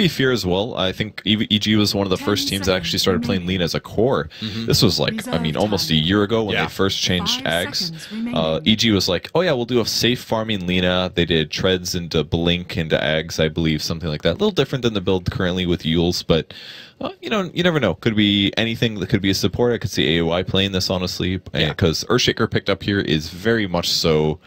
be Fear as well. I think EG was one of the first teams that actually started playing Lina as a core. This was like, I mean, almost a year ago when they first changed Ags. EG was like, oh yeah, we'll do a safe farming Lina. They did treads into Blink into Ags, I believe, something like that. A little different than the build currently with Yules, but you know, you never know. Could be anything that could be a support. I could see AOI playing this, honestly, because Earthshaker picked up here is very much so,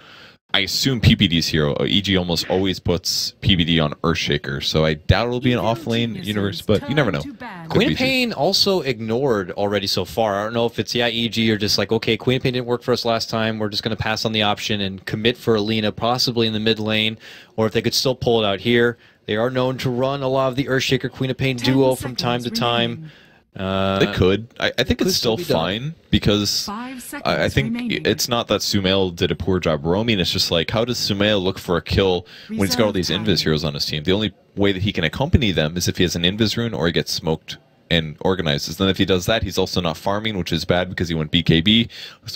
I assume, PPD's hero. EG almost always puts PPD on Earthshaker, so I doubt it'll be an off-lane universe, but you never know. Queen of Pain also ignored already so far. I don't know if it's, EG or just like, okay, Queen of Pain didn't work for us last time, we're just going to pass on the option and commit for Alina, possibly in the mid lane, or if they could still pull it out here. They are known to run a lot of the Earthshaker Queen of Pain duo from time to time. They could. I think it's still fine because I think it's not that Sumail did a poor job roaming. It's just like, how does Sumail look for a kill when he's got all these Invis heroes on his team? The only way that he can accompany them is if he has an Invis rune or he gets smoked and organizes. Then if he does that, he's also not farming, which is bad because he went BKB,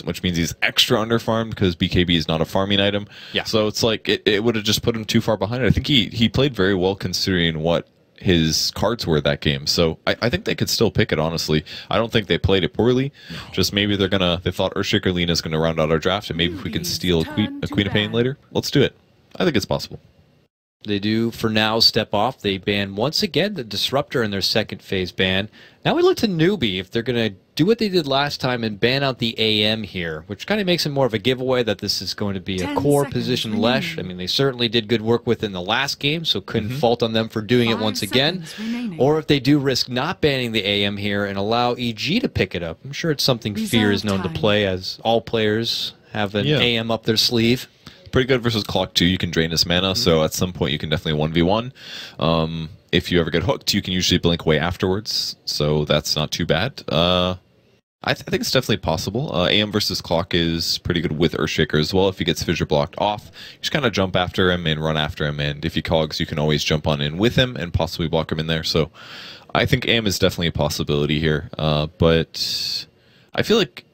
which means he's extra underfarmed because BKB is not a farming item. Yeah. So it's like, it would have just put him too far behind. I think he played very well considering what his cards were that game. So I think they could still pick it, honestly. I don't think they played it poorly. No. Just maybe they thought Earthshaker Lina is going to round out our draft, and maybe if we can steal a Queen of Pain later, let's do it. I think it's possible. They do, for now, step off. They ban, once again, the Disruptor in their second phase ban. Now we look to Newbee, if they're going to do what they did last time and ban out the AM here, which kind of makes it more of a giveaway that this is going to be a core position Lesh. I mean, they certainly did good work within the last game, so couldn't fault on them for doing it once again. Or if they do risk not banning the AM here and allow EG to pick it up. I'm sure it's something Fear is known to play, as all players have an AM up their sleeve. Pretty good versus Clock too. You can drain his mana, so at some point you can definitely 1v1. If you ever get hooked, you can usually blink away afterwards, so that's not too bad. I think it's definitely possible. AM versus Clock is pretty good with Earthshaker as well. If he gets fissure blocked off, you just kind of jump after him and run after him, and if he cogs, you can always jump on in with him and possibly block him in there. So I think AM is definitely a possibility here, but I feel like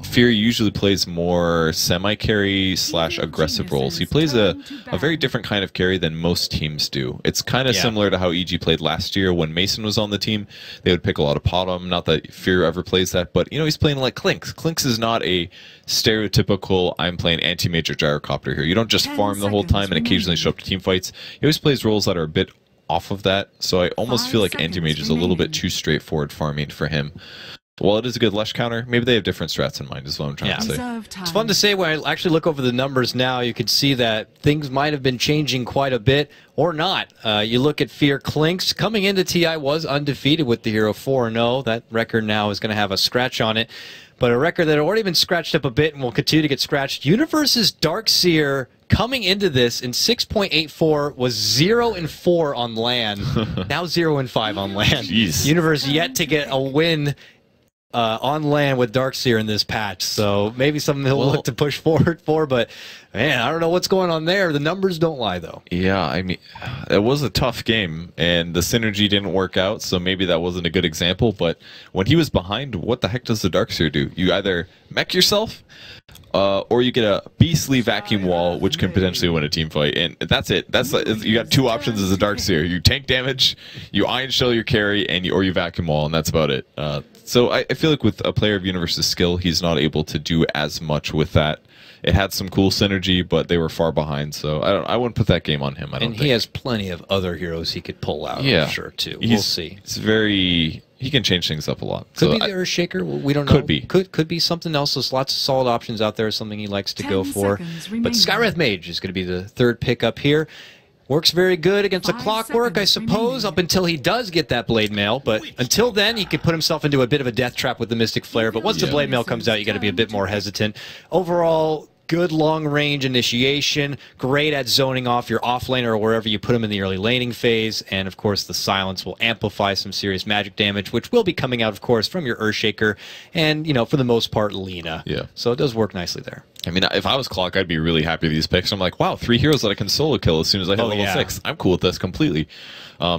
Fear usually plays more semi-carry / aggressive roles. He plays a very different kind of carry than most teams do. It's kind of similar to how EG played last year when Mason was on the team. They would pick a lot of bottom. Not that Fear ever plays that, but you know, he's playing like Clinks. Clinks is not a stereotypical, I'm playing anti-major gyrocopter here. You don't just farm the whole time and occasionally show up to team fights. He always plays roles that are a bit off of that, so I almost feel like anti-mage is a little bit too straightforward farming for him. Well, it is a good Lesh counter. Maybe they have different strats in mind, is what I'm trying to say. It's fun to say when I actually look over the numbers now, you can see that things might have been changing quite a bit, or not. You look at Fear Clinks. Coming into TI was undefeated with the hero 4-0. That record now is going to have a scratch on it. But a record that had already been scratched up a bit and will continue to get scratched. Universe's Darkseer coming into this in 6.84 was 0-4 on LAN. Now 0-5 on LAN. Jeez. Universe yet to get a win on LAN with Darkseer in this patch, so maybe something he'll look to push forward for, but man, I don't know what's going on there. The numbers don't lie, though. Yeah, I mean, it was a tough game, and the synergy didn't work out, so maybe that wasn't a good example, but when he was behind, what the heck does the Darkseer do? You either mech yourself, or you get a beastly vacuum wall, which can potentially win a team fight, and that's it. You got two options as a Darkseer. You tank damage, you Iron Shell your carry, or you vacuum wall, and that's about it. So I feel like with a player of Universe's skill, he's not able to do as much with that. It had some cool synergy, but they were far behind, so I wouldn't put that game on him. And he has plenty of other heroes he could pull out, I'm sure, too. We'll see. He can change things up a lot. Could be the Earthshaker. We don't know. Could be. Could be something else. There's lots of solid options out there, something he likes to go for. But Skywrath Mage is going to be the third pickup here. Works very good against the Clockwork, I suppose, up until he does get that Blade Mail. But until then, he can put himself into a bit of a death trap with the Mystic Flare. But once the Blade Mail comes out, you got to be a bit more hesitant. Overall, good long-range initiation, great at zoning off your off-laner or wherever you put him in the early laning phase, and of course the silence will amplify some serious magic damage, which will be coming out, of course, from your Earthshaker, and, you know, for the most part, Lina. Yeah. So it does work nicely there. I mean, if I was Clock, I'd be really happy with these picks. I'm like, wow, 3 heroes that I can solo kill as soon as I hit level 6. I'm cool with this completely.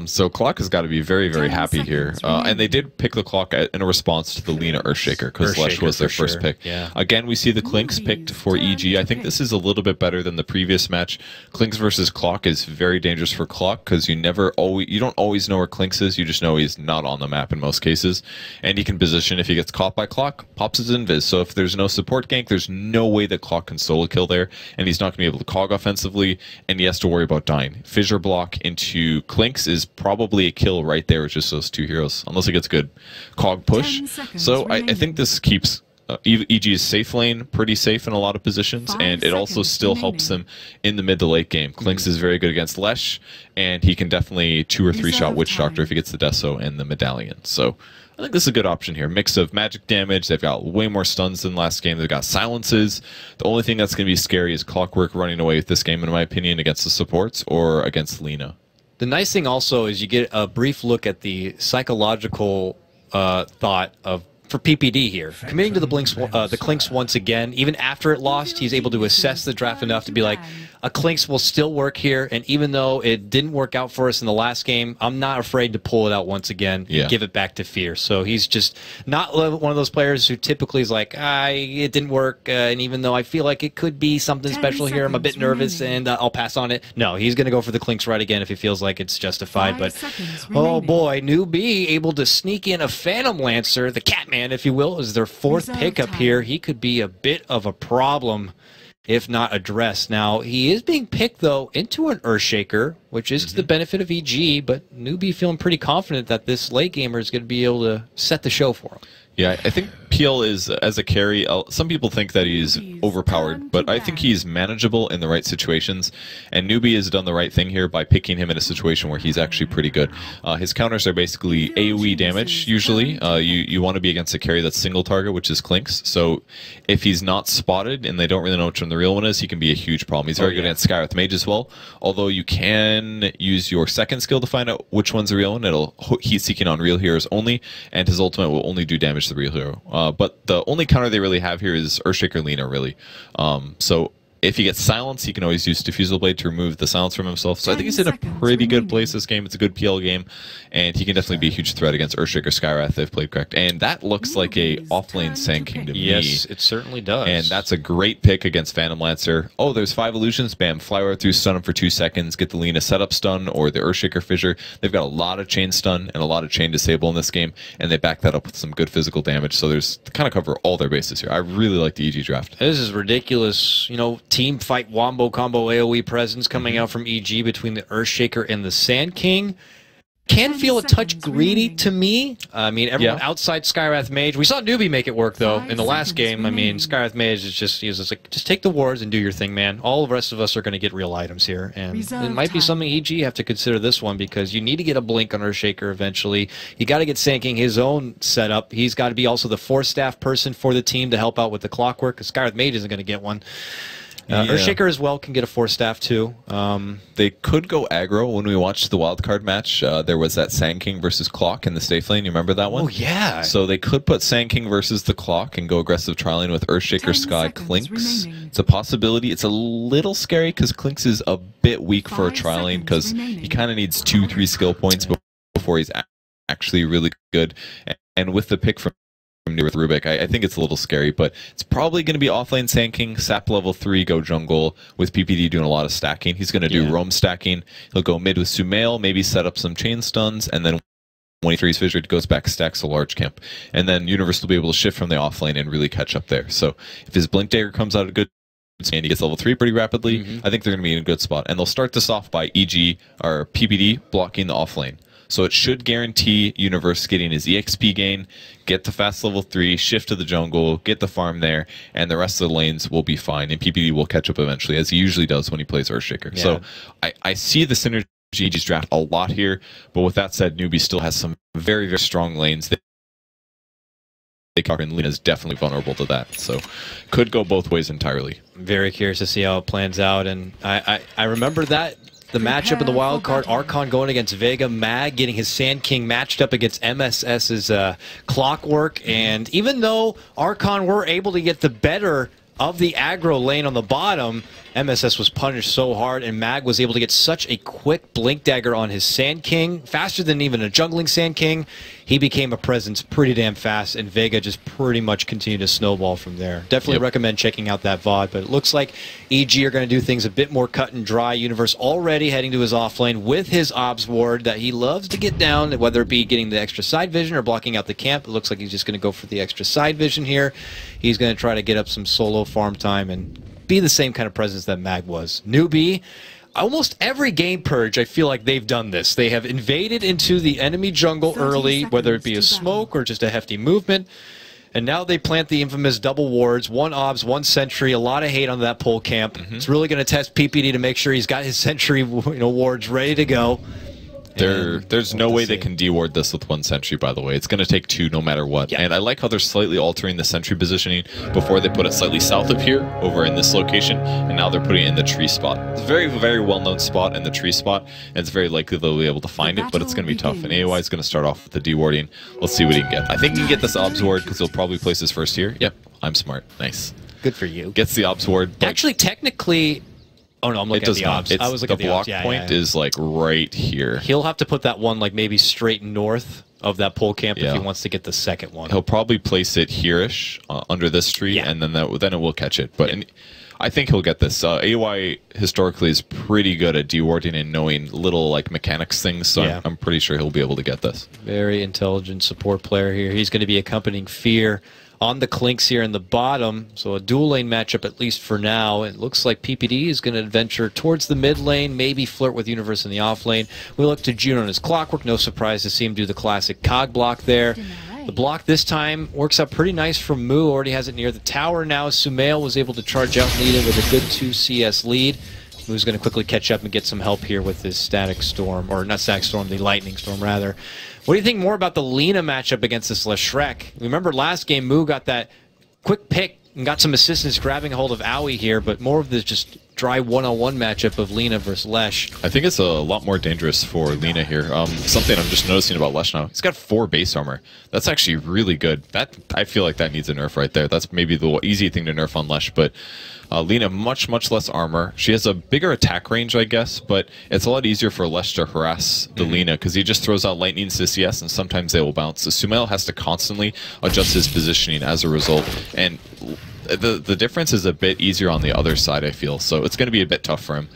So Clock has got to be very, very happy here. And they did pick the Clock in a response to the Lina Earthshaker, because Lush was their first pick. Yeah. Again, we see the Clinks picked for EG. I think this is a little bit better than the previous match. Clinks versus Clock is very dangerous for Clock, because you don't always know where Clinks is. You just know he's not on the map in most cases. And he can position, if he gets caught by Clock, pops his invis. So if there's no support gank, there's no way that Clock can solo kill there, and he's not going to be able to cog offensively, and he has to worry about dying. Fissure block into Clinks is probably a kill right there with just those 2 heroes, unless he gets good cog push. So I think this keeps EG's safe lane pretty safe in a lot of positions, and it also still helps them in the mid to late game. Clinks is very good against Lesh, and he can definitely 2 or 3 shot Witch Doctor if he gets the Deso and the Medallion. So I think this is a good option here. Mix of magic damage. They've got way more stuns than last game. They've got silences. The only thing that's going to be scary is Clockwork running away with this game, in my opinion, against the supports or against Lina. The nice thing also is you get a brief look at the psychological thought of for PPD here. Committing to the Clinks once again, even after it lost, he's able to assess the draft enough to be like, a Clinks will still work here, and even though it didn't work out for us in the last game, I'm not afraid to pull it out once again and give it back to Fear. So he's just not one of those players who typically is like, it didn't work, and even though I feel like it could be something special here, I'm a bit nervous, and I'll pass on it. No, he's going to go for the Clinks right again if he feels like it's justified. But, oh boy, Newbee able to sneak in a Phantom Lancer, the Catman, if you will, is their 4th pickup here. He could be a bit of a problem if not addressed. Now, he is being picked, though, into an Earthshaker, which is to the benefit of EG, but Newbee feeling pretty confident that this late gamer is going to be able to set the show for him. Yeah, I think PL is, as a carry, some people think that he's overpowered, but I think he's manageable in the right situations, and Newbee has done the right thing here by picking him in a situation where he's actually pretty good. His counters are basically AoE damage, usually. You want to be against a carry that's single target, which is Clinks, so if he's not spotted and they don't really know which one the real one is, he can be a huge problem. He's very good against Skywrath Mage as well, although you can use your second skill to find out which one's the real one. It'll heat seeking on real heroes only, and his ultimate will only do damage to the real hero. But the only counter they really have here is Earthshaker Lina, really. So if he gets silence, he can always use Diffusal Blade to remove the silence from himself. So I think he's in a pretty good place this game. It's a good PL game, and he can definitely be a huge threat against Earthshaker Skywrath if played correct. And that looks like a offlane Sand King to me. Yes, it certainly does. And that's a great pick against Phantom Lancer. Oh, there's 5 illusions. Bam, fly right through, stun him for 2 seconds, get the Lina setup stun or the Earthshaker Fissure. They've got a lot of chain stun and a lot of chain disable in this game, and they back that up with some good physical damage. So there's kind of cover all their bases here. I really like the EG draft. This is ridiculous. You know, team fight wombo combo AoE presence coming out from EG between the Earthshaker and the Sand King. Can feel a touch greedy to me. I mean, everyone outside Skywrath Mage. We saw Newbee make it work, though, in the last game. I mean, Skywrath Mage is just, he's just like, just take the wards and do your thing, man. All the rest of us are going to get real items here. And it might be something EG have to consider this one, because you need to get a Blink on Earthshaker eventually. You got to get Sand King his own setup. He's got to be also the Force Staff person for the team to help out with the clockwork, because Skywrath Mage isn't going to get one. Earthshaker as well can get a Force Staff too. They could go aggro. When we watched the wildcard match, there was that Sand King versus Clock in the safe lane. You remember that one? Oh, yeah. So they could put Sand King versus the Clock and go aggressive trialing with Earthshaker Sky Clinks. It's a possibility. It's a little scary because Clinks is a bit weak for a trialing, because he kind of needs 2-3 skill points before he's actually really good. And with the pick from with Rubik, I think it's a little scary, but it's probably going to be offlane Sand King, sap level 3, go jungle, with PPD doing a lot of stacking. He's going to do roam stacking. He'll go mid with Sumail, maybe set up some chain stuns, and then when he frees Fissure, it goes back, stacks a large camp. And then Universe will be able to shift from the offlane and really catch up there. So if his Blink Dagger comes out a good and he gets level 3 pretty rapidly, I think they're going to be in a good spot. And they'll start this off by EG, or PPD, blocking the offlane. So it should guarantee Universe getting his EXP gain, get the fast level 3, shift to the jungle, get the farm there, and the rest of the lanes will be fine. And PPD will catch up eventually, as he usually does when he plays Earthshaker. So I see the synergy EG's draft a lot here, but with that said, Newbee still has some very, very strong lanes. And Lina is definitely vulnerable to that, so could go both ways entirely. I'm very curious to see how it plans out, and I remember that. The matchup in the wild card, Archon going against Vega, Mag getting his Sand King matched up against MSS's Clockwork, and even though Archon were able to get the better of the aggro lane on the bottom, MSS was punished so hard, and Mag was able to get such a quick Blink Dagger on his Sand King, faster than even a jungling Sand King. He became a presence pretty damn fast, and Vega just pretty much continued to snowball from there. Definitely recommend checking out that VOD, but it looks like EG are going to do things a bit more cut and dry. Universe already heading to his offlane with his Obs Ward that he loves to get down, whether it be getting the extra side vision or blocking out the camp. It looks like he's just going to go for the extra side vision here. He's going to try to get up some solo farm time and be the same kind of presence that Mag was. Newbee, almost every game purge, I feel like they've done this. They have invaded into the enemy jungle early, whether it be a smoke or just a hefty movement. And now they plant the infamous double wards, 1 obs, 1 sentry, a lot of hate on that pole camp. It's really going to test PPD to make sure he's got his sentry wards ready to go. There's no way they can deward this with 1 sentry, by the way. It's going to take 2 no matter what. And I like how they're slightly altering the sentry positioning. Before they put it slightly south of here, over in this location, and now they're putting it in the tree spot. It's a very, very well-known spot in the tree spot, and it's very likely they'll be able to find it, but it's going to be tough. And AOI is going to start off with the dewarding. Let's see what he can get. I think he can get this obs ward, because he'll probably place his first here. Yep, I'm smart. Nice. Good for you. Gets the obs ward. Actually, technically... Oh no, I'm looking at the obs. I was looking at the block point is like right here. He'll have to put that one like maybe straight north of that pole camp if he wants to get the second one. He'll probably place it here-ish under this tree, and then it will catch it. But I think he'll get this. AY historically is pretty good at dewarding and knowing little like mechanics things, so I'm pretty sure he'll be able to get this. Very intelligent support player here. He's going to be accompanying Fear on the Clinks here in the bottom, so a dual lane matchup at least for now. It looks like PPD is going to venture towards the mid lane, maybe flirt with Universe in the off lane. We look to June on his Clockwork. No surprise to see him do the classic cog block there. The block this time works out pretty nice for Moo. Already has it near the tower now. Sumail was able to charge out and lead it with a good 2 CS lead. Moo's going to quickly catch up and get some help here with his Static Storm, or not Static Storm, the Lightning Storm rather. What do you think more about the Lina matchup against this Leshrek? Remember last game, Moo got that quick pick and got some assistance grabbing a hold of Owie here, but more of this just dry one-on-one matchup of Lina versus Lesh. I think it's a lot more dangerous for Lina here. Something I'm just noticing about Lesh now, he's got 4 base armor. That's actually really good. That I feel like that needs a nerf right there. That's maybe the easy thing to nerf on Lesh, but Lina, much less armor. She has a bigger attack range, I guess, but it's a lot easier for Lesh to harass the Lina because he just throws out lightnings to CS, and sometimes they will bounce. So Sumail has to constantly adjust his positioning as a result, and the difference is a bit easier on the other side, I feel. So it's going to be a bit tough for him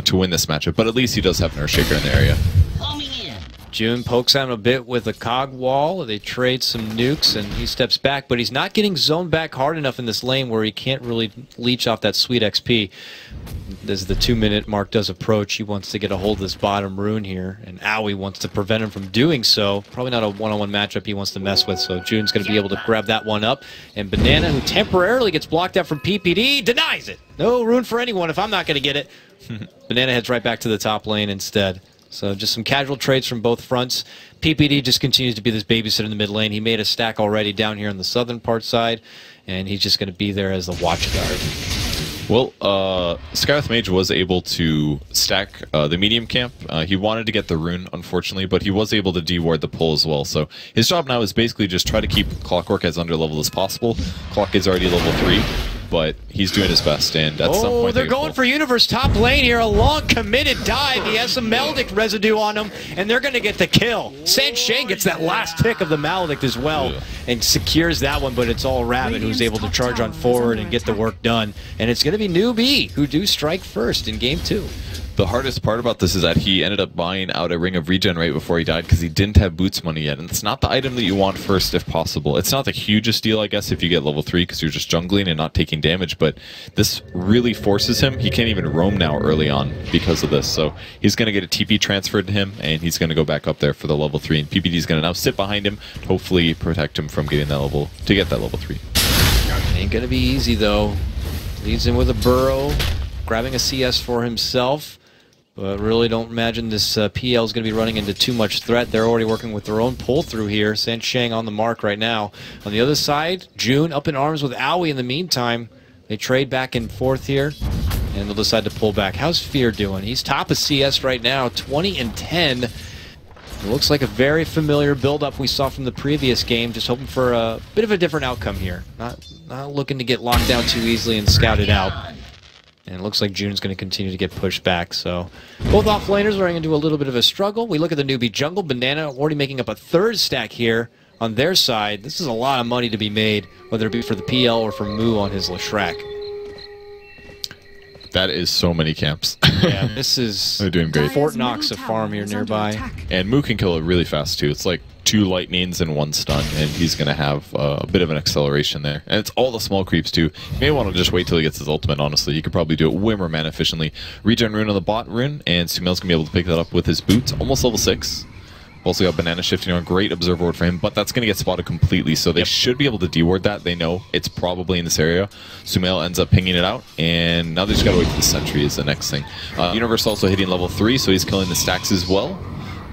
to win this matchup, but at least he does have an Earthshaker in the area. June pokes out a bit with a cog wall. They trade some nukes, and he steps back, but he's not getting zoned back hard enough in this lane where he can't really leech off that sweet XP. As the 2-minute mark does approach, he wants to get a hold of this bottom rune here, and Owie wants to prevent him from doing so. Probably not a one-on-one matchup he wants to mess with, so June's going to be able to grab that one up. And Banana, who temporarily gets blocked out from PPD, denies it. No rune for anyone if I'm not going to get it. Banana heads right back to the top lane instead. So just some casual trades from both fronts. PPD just continues to be this babysitter in the mid lane. He made a stack already down here on the southern part side, and he's just going to be there as the watchguard. Well, Skywrath Mage was able to stack the medium camp. He wanted to get the rune, unfortunately, but he was able to deward the pull as well. So his job now is basically just try to keep Clockwork as under level as possible. Clock is already level 3. But he's doing his best, and at some point they're going for Universe top lane here. A long committed dive. He has some Maledict residue on him, and they're going to get the kill. Sansheng gets that last tick of the Maledict as well, and secures that one, but it's all Rabbit who's able to charge on forward and get the work done. And it's going to be Newbee who do strike first in game 2. The hardest part about this is that he ended up buying out a Ring of Regen right before he died because he didn't have boots money yet, and it's not the item that you want first if possible. It's not the hugest deal, I guess, if you get level 3 because you're just jungling and not taking damage, but this really forces him. He can't even roam now early on because of this, so he's going to get a TP transferred to him, and he's going to go back up there for the level 3, and PPD's going to now sit behind him, hopefully protect him from getting that level, to get that level 3. Ain't going to be easy, though. Leads in with a burrow, grabbing a CS for himself. But really don't imagine this PL is going to be running into too much threat. They're already working with their own pull-through here. Sansheng on the mark right now. On the other side, June up in arms with Owie in the meantime. They trade back and forth here, and they'll decide to pull back. How's Fear doing? He's top of CS right now, 20 and 10. It looks like a very familiar build-up we saw from the previous game, just hoping for a bit of a different outcome here. Not looking to get locked down too easily and scouted out. And it looks like June's going to continue to get pushed back, so both offlaners are going to do a little bit of a struggle. We look at the Newbee jungle. Banana already making up a third stack here on their side. This is a lot of money to be made, whether it be for the PL or for Moo on his Leshrac. That is so many camps. Yeah, this is they're doing great. Fort Knox, a farm here nearby. And Moo can kill it really fast, too. It's like 2 lightnings and 1 stun, and he's going to have a bit of an acceleration there. And it's all the small creeps, too. You may want to just wait till he gets his ultimate, honestly. You could probably do it way more mana efficiently. Regen rune on the bot rune, and Sumail's going to be able to pick that up with his boots. Almost level 6. Also got Banana shifting on, great observer ward for him, but that's going to get spotted completely, so they should be able to deward that. They know it's probably in this area. Sumail ends up pinging it out, and now they just got to wait for the sentry is the next thing. Universe also hitting level 3, so he's killing the stacks as well.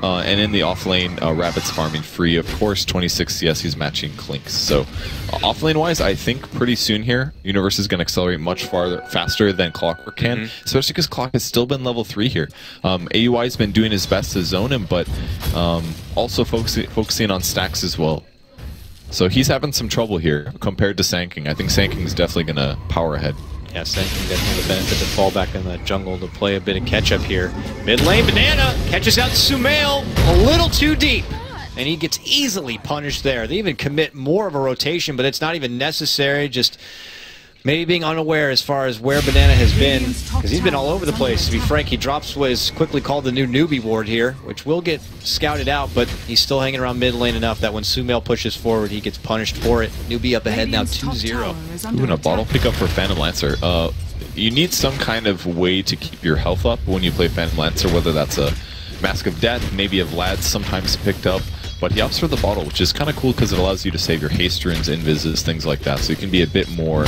And in the offlane, Rabbit's farming free. Of course, 26 CS, he's matching Clinks. So offlane-wise, I think pretty soon here, Universe is going to accelerate much faster than Clockwork can, especially because Clock has still been level 3 here. AUI has been doing his best to zone him, but also focusing on stacks as well. So he's having some trouble here compared to Sanking. I think Sanking is definitely going to power ahead. Yeah, Sanking definitely the benefit to fall back in the jungle to play a bit of catch-up here. Mid lane, Banana catches out Sumail a little too deep, and he gets easily punished there. They even commit more of a rotation, but it's not even necessary, just maybe being unaware as far as where Banana has been, because he's been all over the place. To be frank, he drops what is quickly called the new Newbee ward here, which will get scouted out, but he's still hanging around mid lane enough that when Sumail pushes forward, he gets punished for it. Newbee up ahead now 2-0. Ooh, and a bottle pickup for Phantom Lancer. You need some kind of way to keep your health up when you play Phantom Lancer, whether that's a Mask of Death, maybe a Vlad's sometimes picked up. But he opts for the bottle, which is kind of cool because it allows you to save your haste runes, invises, things like that. So you can be a bit more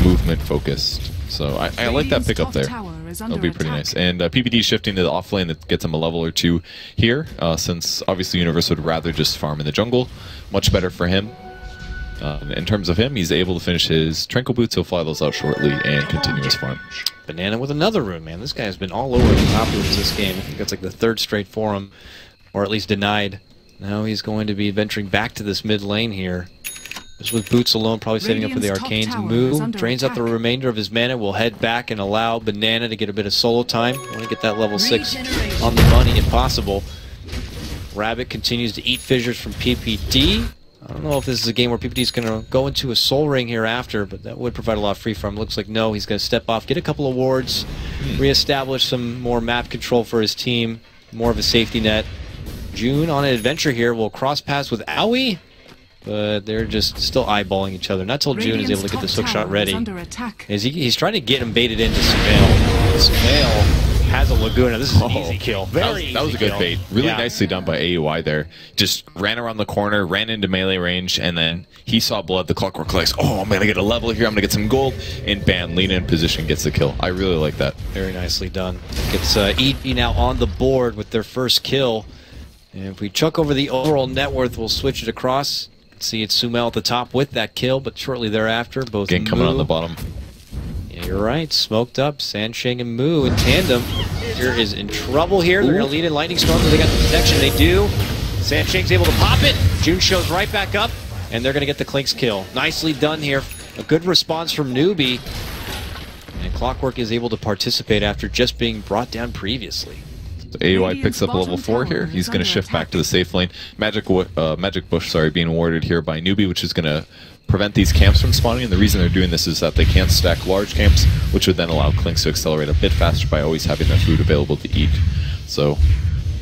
movement focused. So I like that pickup there. That'll be pretty nice. And PPD shifting to the offlane that gets him a level or 2 here, since obviously Universe would rather just farm in the jungle. Much better for him. In terms of him, he's able to finish his Tranquil Boots. He'll fly those out shortly and continue his farm. Banana with another rune, man. This guy has been all over the top runes this game. I think that's like the 3rd straight for him, or at least denied. Now he's going to be venturing back to this mid lane here. Just with Boots alone, probably saving up for the Arcanes. Moo drains out the remainder of his mana, will head back and allow Banana to get a bit of solo time. Want to get that level 6 on the money if possible. Rabbit continues to eat fissures from PPD. I don't know if this is a game where PPD is going to go into a soul ring here after, but that would provide a lot of free farm. Looks like no, he's going to step off, get a couple of wards, reestablish some more map control for his team, more of a safety net. June on an adventure here will cross paths with Aoi, but they're just still eyeballing each other. Not till June is able to get this hook shot ready. He's trying to get him baited into Sumail. Sumail has a Laguna. This is an easy kill. That was a good bait. Really nicely done by AUI there. Just ran around the corner, ran into melee range, and then he saw blood. The Clockwork likes, oh, I'm going to get a level here. I'm going to get some gold. And bam, lean in position, gets the kill. I really like that. Very nicely done. Gets EB now on the board with their first kill. And if we chuck over the overall net worth, we'll switch it across. See, it's Sumail at the top with that kill, but shortly thereafter, both Gang coming on the bottom. Yeah, you're right. Smoked up. Sansheng and Moo in tandem. Here is in trouble here. They're going to lead in Lightning Storm, so they got the protection. They do. Sansheng's able to pop it. June shows right back up, and they're going to get the Clinks kill. Nicely done here. A good response from Newbee. And Clockwork is able to participate after just being brought down previously. So AUI picks up a level 4 here. He's going to shift back to the safe lane. Magic Bush, being warded here by Newbee, which is going to prevent these camps from spawning. And the reason they're doing this is that they can't stack large camps, which would then allow Clinks to accelerate a bit faster by always having their food available to eat. So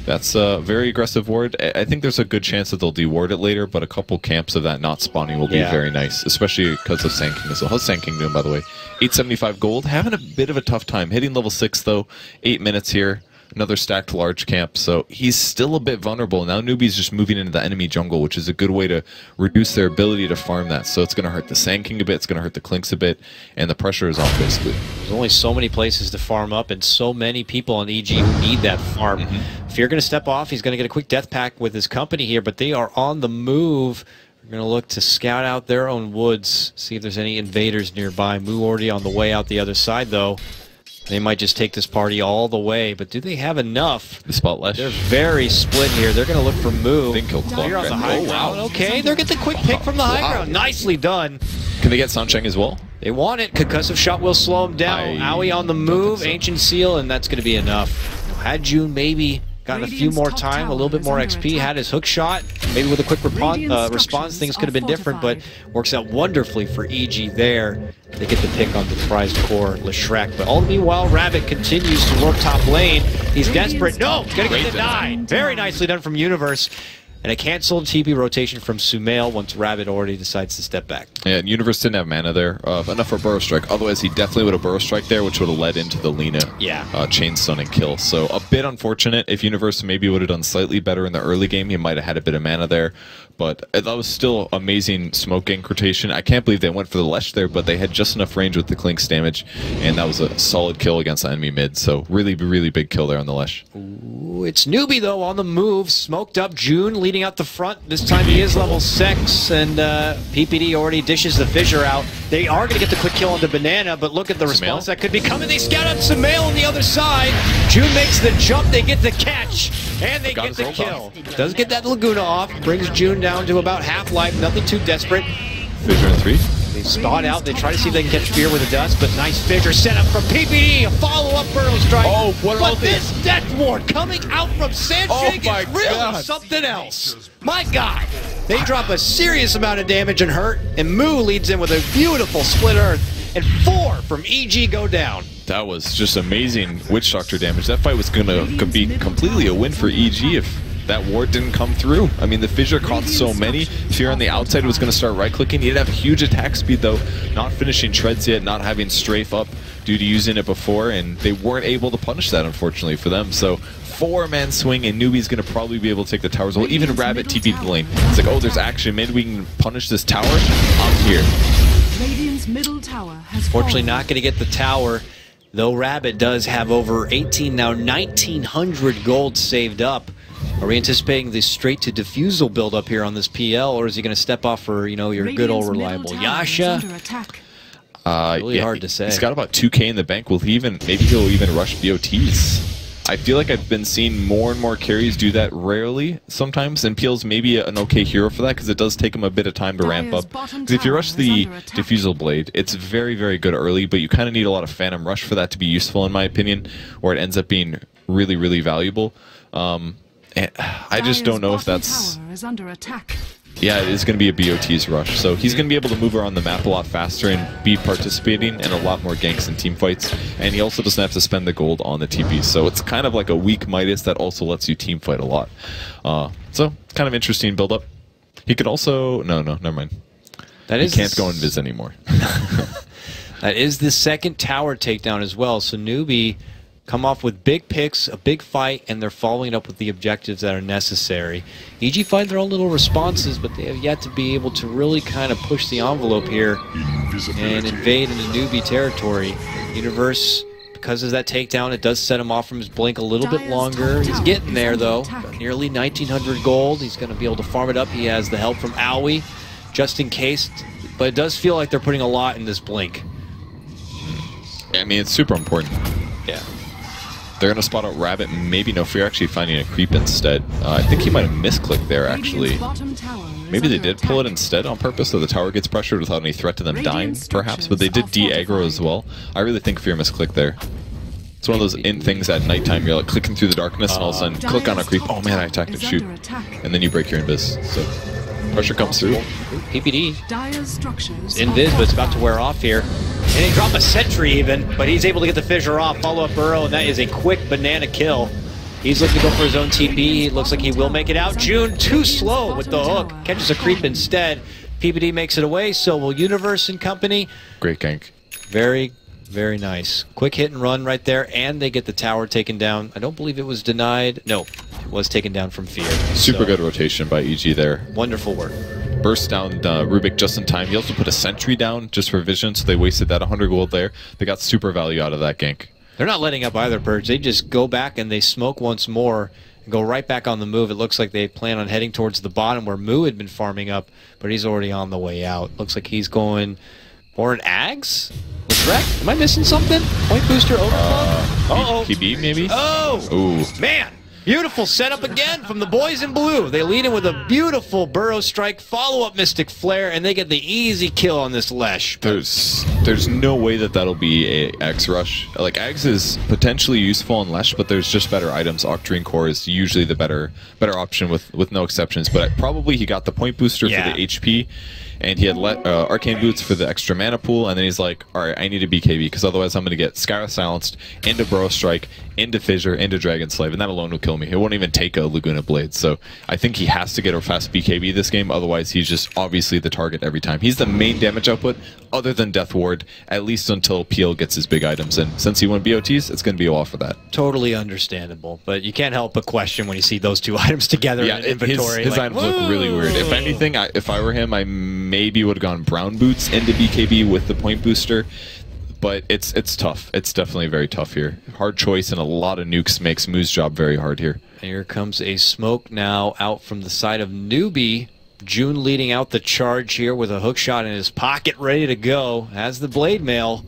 that's a very aggressive ward. I think there's a good chance that they'll deward it later, but a couple camps of that not spawning will be very nice, especially because of Sanking as well. How's Sanking doing, by the way? 875 gold. Having a bit of a tough time. Hitting level 6, though. 8 minutes here. Another stacked large camp, so he's still a bit vulnerable. Now Newbee's just moving into the enemy jungle, which is a good way to reduce their ability to farm that. So it's going to hurt the Sand King a bit, it's going to hurt the Clinks a bit, and the pressure is on, basically. There's only so many places to farm up, and so many people on EG who need that farm. If you're going to step off, he's going to get a quick death pack with his company here, but they are on the move. We're going to look to scout out their own woods, see if there's any invaders nearby. Moo already on the way out the other side, though. They might just take this party all the way, but do they have enough? The spot Lesh. They're very split here. They're going to look for move. Think he'll clock Here on the that. high Oh, ground. wow. Okay, they're getting the quick pick from the high ground. Nicely done. Can they get Sansheng as well? They want it. Concussive shot will slow him down. Owie on the move. Ancient Seal, and that's going to be enough. Had June maybe gotten a few more time, a little bit more XP, had his hook shot. Maybe with a quick response, things could have been different, but works out wonderfully for EG there. They get the pick on the prized core, Leshrek. But all the meanwhile, Rabbit continues to work top lane. He's desperate. No, gonna get denied. Very nicely done from Universe. And a canceled TP rotation from Sumail once Rabbit already decides to step back. Yeah, and Universe didn't have mana there, enough for Burrow Strike. Otherwise, he definitely would have Burrow Strike there, which would have led into the Lina chain stun and kill. So a bit unfortunate. If Universe maybe would have done slightly better in the early game, he might have had a bit of mana there. But that was still amazing smoke gank rotation. I can't believe they went for the Lesh there, but they had just enough range with the Clink's damage, and that was a solid kill against the enemy mid. So really, really big kill there on the Lesh. Ooh, it's Newbee, though, on the move. Smoked up June, leading out the front. This time he is level 6, and PPD already dishes the fissure out. They are going to get the quick kill on the Banana, but look at the response that could be coming. They scout out Sumail on the other side. June makes the jump. They get the catch, and they get the kill. Does get that Laguna off. Brings June down to about half-life. Nothing too desperate. Fissure in 3. They spot out. They try to see if they can catch Fear with a dust, but nice fissure set up from PPD. A follow-up Burrow Strike. Oh, what but this Death Ward coming out from Sansheng is really something else. My God. They drop a serious amount of damage and hurt, and Moo leads in with a beautiful split earth, and 4 from EG go down. That was just amazing Witch Doctor damage. That fight was going to be completely a win for EG if that ward didn't come through. I mean, the fissure caught so many. Fear on the outside was going to start right-clicking. He didn't have huge attack speed, though. Not finishing treads yet, not having strafe up due to using it before, and they weren't able to punish that, unfortunately, for them. So, 4-man swing, and Newbee's going to probably be able to take the towers. Well, even Rabbit TP'd the lane. It's like, oh, there's action. Maybe we can punish this tower. I'm here. Radiant's middle tower has Fortunately, not going to get the tower, though Rabbit does have over 18, now 1,900 gold saved up. Are we anticipating the straight to diffusal build up here on this PL, or is he going to step off for, you know, your good old reliable Yasha? Really hard to say. He's got about 2k in the bank. Will he even, maybe he'll even rush BOTs. I feel like I've been seeing more and more carries do that rarely sometimes, and PL's maybe an okay hero for that because it does take him a bit of time to ramp up. Because if you rush the Diffusal Blade, it's very, very good early, but you kind of need a lot of Phantom Rush for that to be useful, in my opinion, or it ends up being really, really valuable. I just don't know if that's... Yeah, it is going to be a BOT's rush. So he's going to be able to move around the map a lot faster and be participating in a lot more ganks and team fights. And he also doesn't have to spend the gold on the TP. So it's kind of like a weak Midas that also lets you team fight a lot. So kind of interesting build up. He could also... No, never mind. He can't go invis anymore. That is the second tower takedown as well. So Newbee come off with big picks, a big fight, and they're following up with the objectives that are necessary. EG find their own little responses, but they have yet to be able to really kind of push the envelope here and invade into Newbee territory. Universe, because of that takedown, it does set him off from his blink a little bit longer. He's getting there, though. Nearly 1,900 gold. He's going to be able to farm it up. He has the help from Owie, just in case. But it does feel like they're putting a lot in this blink. I mean, it's super important. Yeah. They're going to spot out Rabbit, maybe no Fear actually finding a creep instead. I think he might have misclicked there, actually. Maybe they did pull it instead on purpose, so the tower gets pressured without any threat to them dying, perhaps. But they did de-aggro as well. I really think Fear misclicked there. It's one of those things at nighttime, you're like clicking through the darkness and all of a sudden click on a creep. Oh man, I attacked it, shoot. And then you break your invis. So pressure comes through. PPD. Invis, but it's about to wear off here. And he dropped a sentry even, but he's able to get the fissure off. Follow-up Burrow, and that is a quick banana kill. He's looking to go for his own TP. It looks like he will make it out. June, too slow with the hook. Catches a creep instead. PPD makes it away, so will Universe and company. Great gank. Very, very nice. Quick hit and run right there, and they get the tower taken down. I don't believe it was denied. No, it was taken down from Fear. Super good rotation by EG there. Wonderful work. Burst down Rubik just in time. He also put a sentry down just for vision, so they wasted that 100 gold there. They got super value out of that gank. They're not letting up either, Purge. They just go back and they smoke once more and go right back on the move. It looks like they plan on heading towards the bottom where Moo had been farming up, but he's already on the way out. Looks like he's going Or an Ags? Correct? Am I missing something? Point booster overflow? PB maybe? Oh! Ooh. Man! Beautiful setup again from the boys in blue. They lead in with a beautiful Burrow Strike, follow-up Mystic Flare, and they get the easy kill on this Lesh. There's no way that that'll be a X rush. Like, Ags is potentially useful on Lesh, but there's just better items. Octarine Core is usually the better option with no exceptions. But probably he got the point booster for the HP, and he had Arcane Boots for the extra mana pool, and then he's like, alright, I need a BKB, because otherwise I'm going to get Skyra Silenced, into Burrow Strike, into Fissure, into Dragon Slave, and that alone will kill me. It won't even take a Laguna Blade, so I think he has to get a fast BKB this game, otherwise he's just obviously the target every time. He's the main damage output, other than Death Ward, at least until PL gets his big items, and since he won BOTs, it's going to be a while for that. Totally understandable, but you can't help but question when you see those two items together in inventory. His items look really weird. If anything, if I were him, I maybe would have gone Brown Boots into BKB with the point booster, but it's tough. It's definitely very tough here. Hard choice, and a lot of nukes makes Moo's job very hard here. Here comes a smoke now out from the side of Newbee. June leading out the charge here with a hook shot in his pocket, ready to go. Has the blade mail.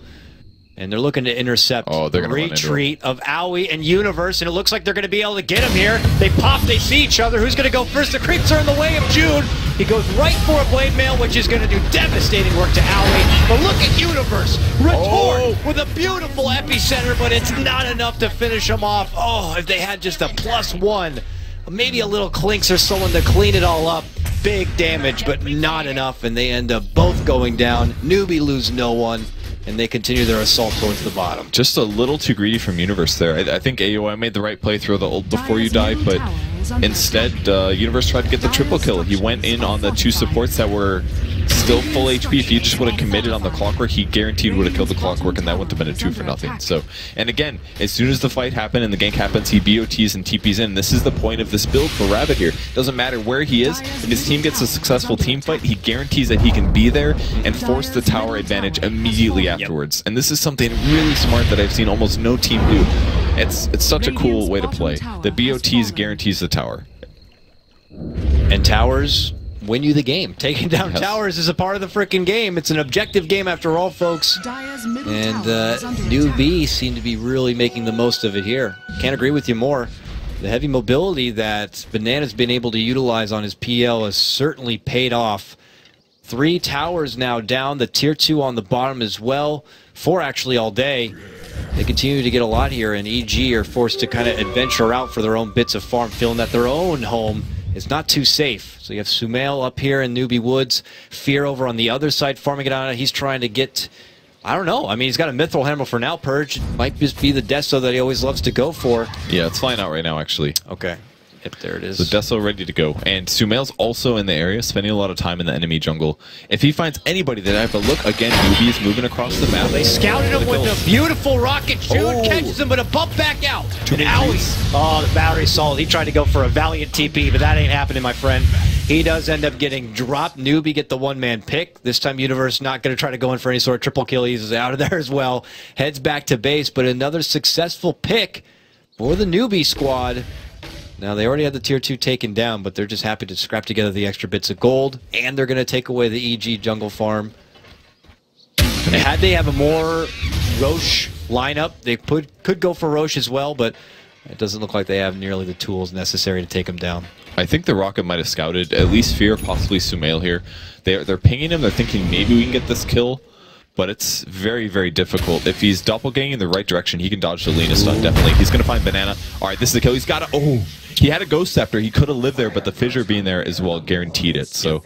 And they're looking to intercept the retreat of Aoi and Universe, and it looks like they're going to be able to get him here. They pop, they see each other. Who's going to go first? The creeps are in the way of June. He goes right for a blade mail, which is going to do devastating work to Aoi. But look at Universe. Retort with a beautiful epicenter, but it's not enough to finish him off. Oh, if they had just a +1, maybe a little Clinks or someone to clean it all up. Big damage, but not enough, and they end up both going down. Newbee lose no one, and they continue their assault towards the bottom. Just a little too greedy from Universe there. I think AOI made the right play, throw the ult before you die, but instead Universe tried to get the triple kill. He went in on the two supports that were still full HP. If he just would have committed on the Clockwork, he guaranteed would have killed the Clockwork, and that wouldn't have been a 2 for nothing. So, and again, as soon as the fight happened and the gank happens, he BOTs and TPs in. This is the point of this build for Rabbit here. Doesn't matter where he is. If his team gets a successful team fight, he guarantees that he can be there and force the tower advantage immediately afterwards. And this is something really smart that I've seen almost no team do. It's such a cool way to play. The BOTs guarantees the tower. And towers win you the game. Taking down towers is a part of the frickin' game. It's an objective game after all, folks. And Newbee seem to be really making the most of it here. Can't agree with you more. The heavy mobility that Banana's been able to utilize on his PL has certainly paid off. 3 towers now down, the tier 2 on the bottom as well. 4 actually all day. They continue to get a lot here, and EG are forced to kind of adventure out for their own bits of farm, feeling that their own home is not too safe. So you have Sumail up here in Newbee Woods, Fear over on the other side, farming it out. He's trying to get, I don't know. I mean, he's got a Mithril Hammer for now, Purge. Might just be the Deso that he always loves to go for. Yeah, it's flying out right now, actually. Okay. Yep, there it is. The Deso ready to go. And Sumail's also in the area, spending a lot of time in the enemy jungle. If he finds anybody that I have a look, again, Newbee is moving across the map. They scouted him with a beautiful rocket. June catches him, but a bump back out. And Aoi. Oh, the battery's solid. He tried to go for a valiant TP, but that ain't happening, my friend. He does end up getting dropped. Newbee get the one-man pick. This time Universe not going to try to go in for any sort of triple kill. He's out of there as well. Heads back to base, but another successful pick for the Newbee squad. Now, they already had the tier 2 taken down, but they're just happy to scrap together the extra bits of gold, and they're going to take away the EG jungle farm. And had they have a more Roche lineup, they could go for Roche as well, but it doesn't look like they have nearly the tools necessary to take him down. I think the Rocket might have scouted at least Fear, possibly Sumail here. They're pinging him, they're thinking maybe we can get this kill, but it's very, very difficult. If he's doppelganging in the right direction, he can dodge the Lena stun, definitely. He's going to find Banana. All right, this is the kill. He's got to... Oh! He had a Ghost Scepter. He could have lived there, but the Fissure being there as well guaranteed it. So,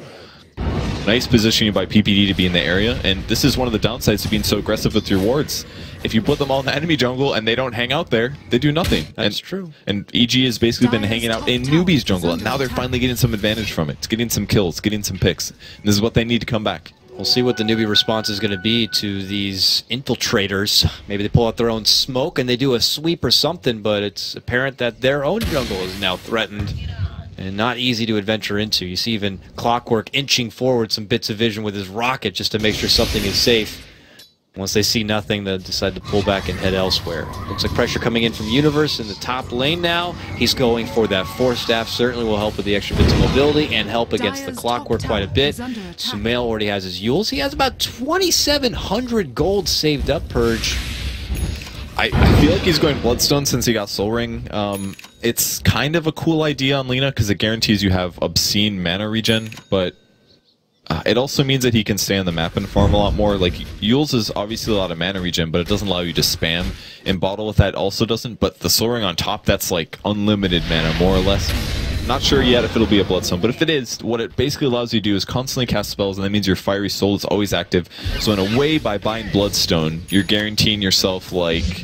nice positioning by PPD to be in the area. And this is one of the downsides of being so aggressive with your wards. If you put them all in the enemy jungle and they don't hang out there, they do nothing. That's true. And EG has basically been hanging out in Newbee's jungle, and now they're finally getting some advantage from it. It's getting some kills, getting some picks. And this is what they need to come back. We'll see what the Newbee response is going to be to these infiltrators. Maybe they pull out their own smoke and they do a sweep or something, but it's apparent that their own jungle is now threatened and not easy to adventure into. You see even Clockwork inching forward some bits of vision with his rocket just to make sure something is safe. Once they see nothing, they'll decide to pull back and head elsewhere. Looks like pressure coming in from Universe in the top lane now. He's going for that Force Staff. Certainly will help with the extra bits of mobility and help against the Clockwork quite a bit. Sumail already has his Yules. He has about 2,700 gold saved up, Purge. I feel like he's going Bloodstone since he got Soul Ring. It's kind of a cool idea on Lina because it guarantees you have obscene mana regen, but it also means that he can stay on the map and farm a lot more. Like, Yules is obviously a lot of mana regen, but it doesn't allow you to spam. And Bottle with that also doesn't, but the Soul Ring on top, that's like unlimited mana, more or less. Not sure yet if it'll be a Bloodstone, but if it is, what it basically allows you to do is constantly cast spells, and that means your Fiery Soul is always active. So in a way, by buying Bloodstone, you're guaranteeing yourself like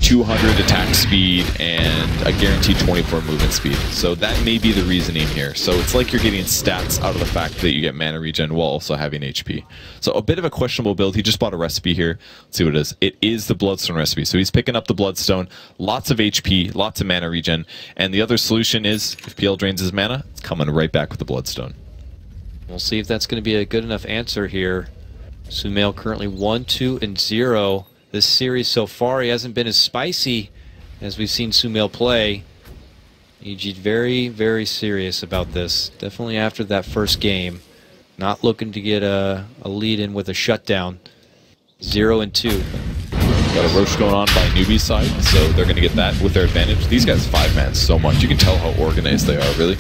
200 attack speed and a guaranteed 24 movement speed. So that may be the reasoning here. So it's like you're getting stats out of the fact that you get mana regen while also having HP. So a bit of a questionable build. He just bought a recipe here. Let's see what it is. It is the Bloodstone recipe. So he's picking up the Bloodstone, lots of HP, lots of mana regen. And the other solution is, if PL drains his mana, it's coming right back with the Bloodstone. We'll see if that's going to be a good enough answer here. Sumail currently 1-2-0. This series so far, he hasn't been as spicy as we've seen Sumail play. EG very, very serious about this. Definitely after that first game. Not looking to get a lead in with a shutdown. 0-2. Got a Roche going on by Newbee's side, so they're going to get that with their advantage. These guys 5-man so much. You can tell how organized they are, really.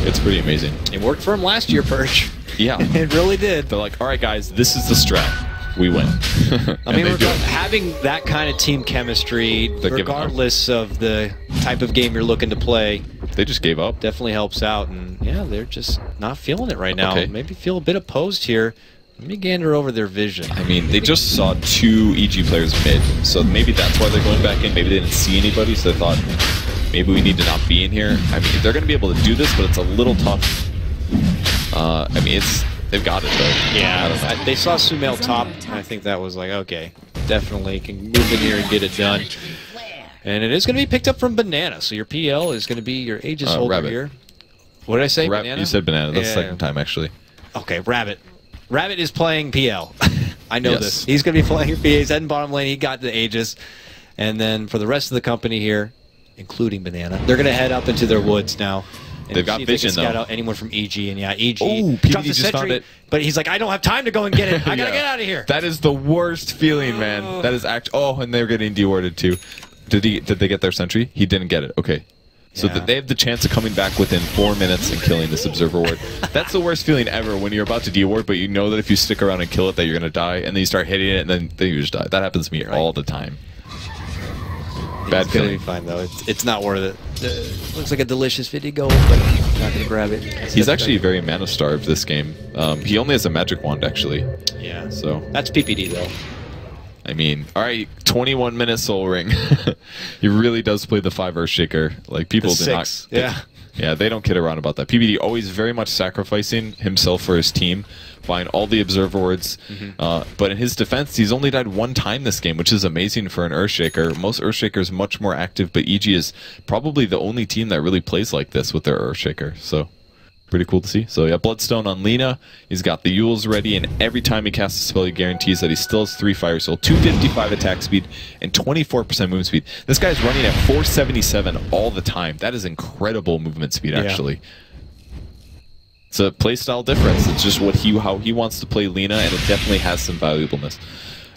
It's pretty amazing. It worked for him last year, Perch. Yeah. It really did. They're like, all right, guys, this is the strat. We win. I mean, having that kind of team chemistry, regardless of the type of game you're looking to play, they just gave up. Definitely helps out. And yeah, they're just not feeling it right now. Okay. Maybe feel a bit opposed here. Let me gander over their vision. I mean, they just saw 2 EG players mid, so maybe that's why they're going back in. Maybe they didn't see anybody, so they thought maybe we need to not be in here. I mean, they're going to be able to do this, but it's a little tough. I mean, they've got it though. Yeah, they saw Sumail top, and I think that was like, okay, definitely can move in here and get it done. And it is going to be picked up from Banana, so your PL is going to be your Aegis holder Rabbit. here. What did I say, Banana? You said Banana, that's the second time actually. Okay, Rabbit. Rabbit is playing PL. I know this. He's going to be playing your PA. He's heading bottom lane. He got the Aegis. And then for the rest of the company here, including Banana, they're going to head up into their woods now. And they've got vision, though. Scout out anyone from EG, and yeah, EG. Oh, PBD just found it. But he's like, I don't have time to go and get it. I gotta get out of here. That is the worst feeling, man. That is Oh, and they're getting dewarded too. Did they get their sentry? He didn't get it. Okay. So that they have the chance of coming back within 4 minutes and killing this Observer Ward. That's the worst feeling ever when you're about to deward, but you know that if you stick around and kill it, that you're gonna die, and then you start hitting it, and then you just die. That happens to me all the time. Bad it's feeling. Gonna be fine though. It's not worth it. Looks like a delicious 50 gold, but I'm not gonna grab it. He's actually very mana starved this game. He only has a magic wand actually. Yeah. So that's PPD though. I mean, all right, 21-minute Soul Ring. He really does play the 5 Earthshaker. Like people do not. Yeah, they don't kid around about that. PBD always very much sacrificing himself for his team, buying all the Observer Wards. But in his defense, he's only died 1 time this game, which is amazing for an Earthshaker. Most Earthshakers much more active, but EG is probably the only team that really plays like this with their Earthshaker. So pretty cool to see. So yeah, Bloodstone on Lina. He's got the Yules ready, and every time he casts a spell, he guarantees that he still has 3 Fire Soul, 255 attack speed, and 24% movement speed. This guy's running at 477 all the time. That is incredible movement speed, actually. It's a playstyle difference. It's just how he wants to play Lina, and it definitely has some valuableness.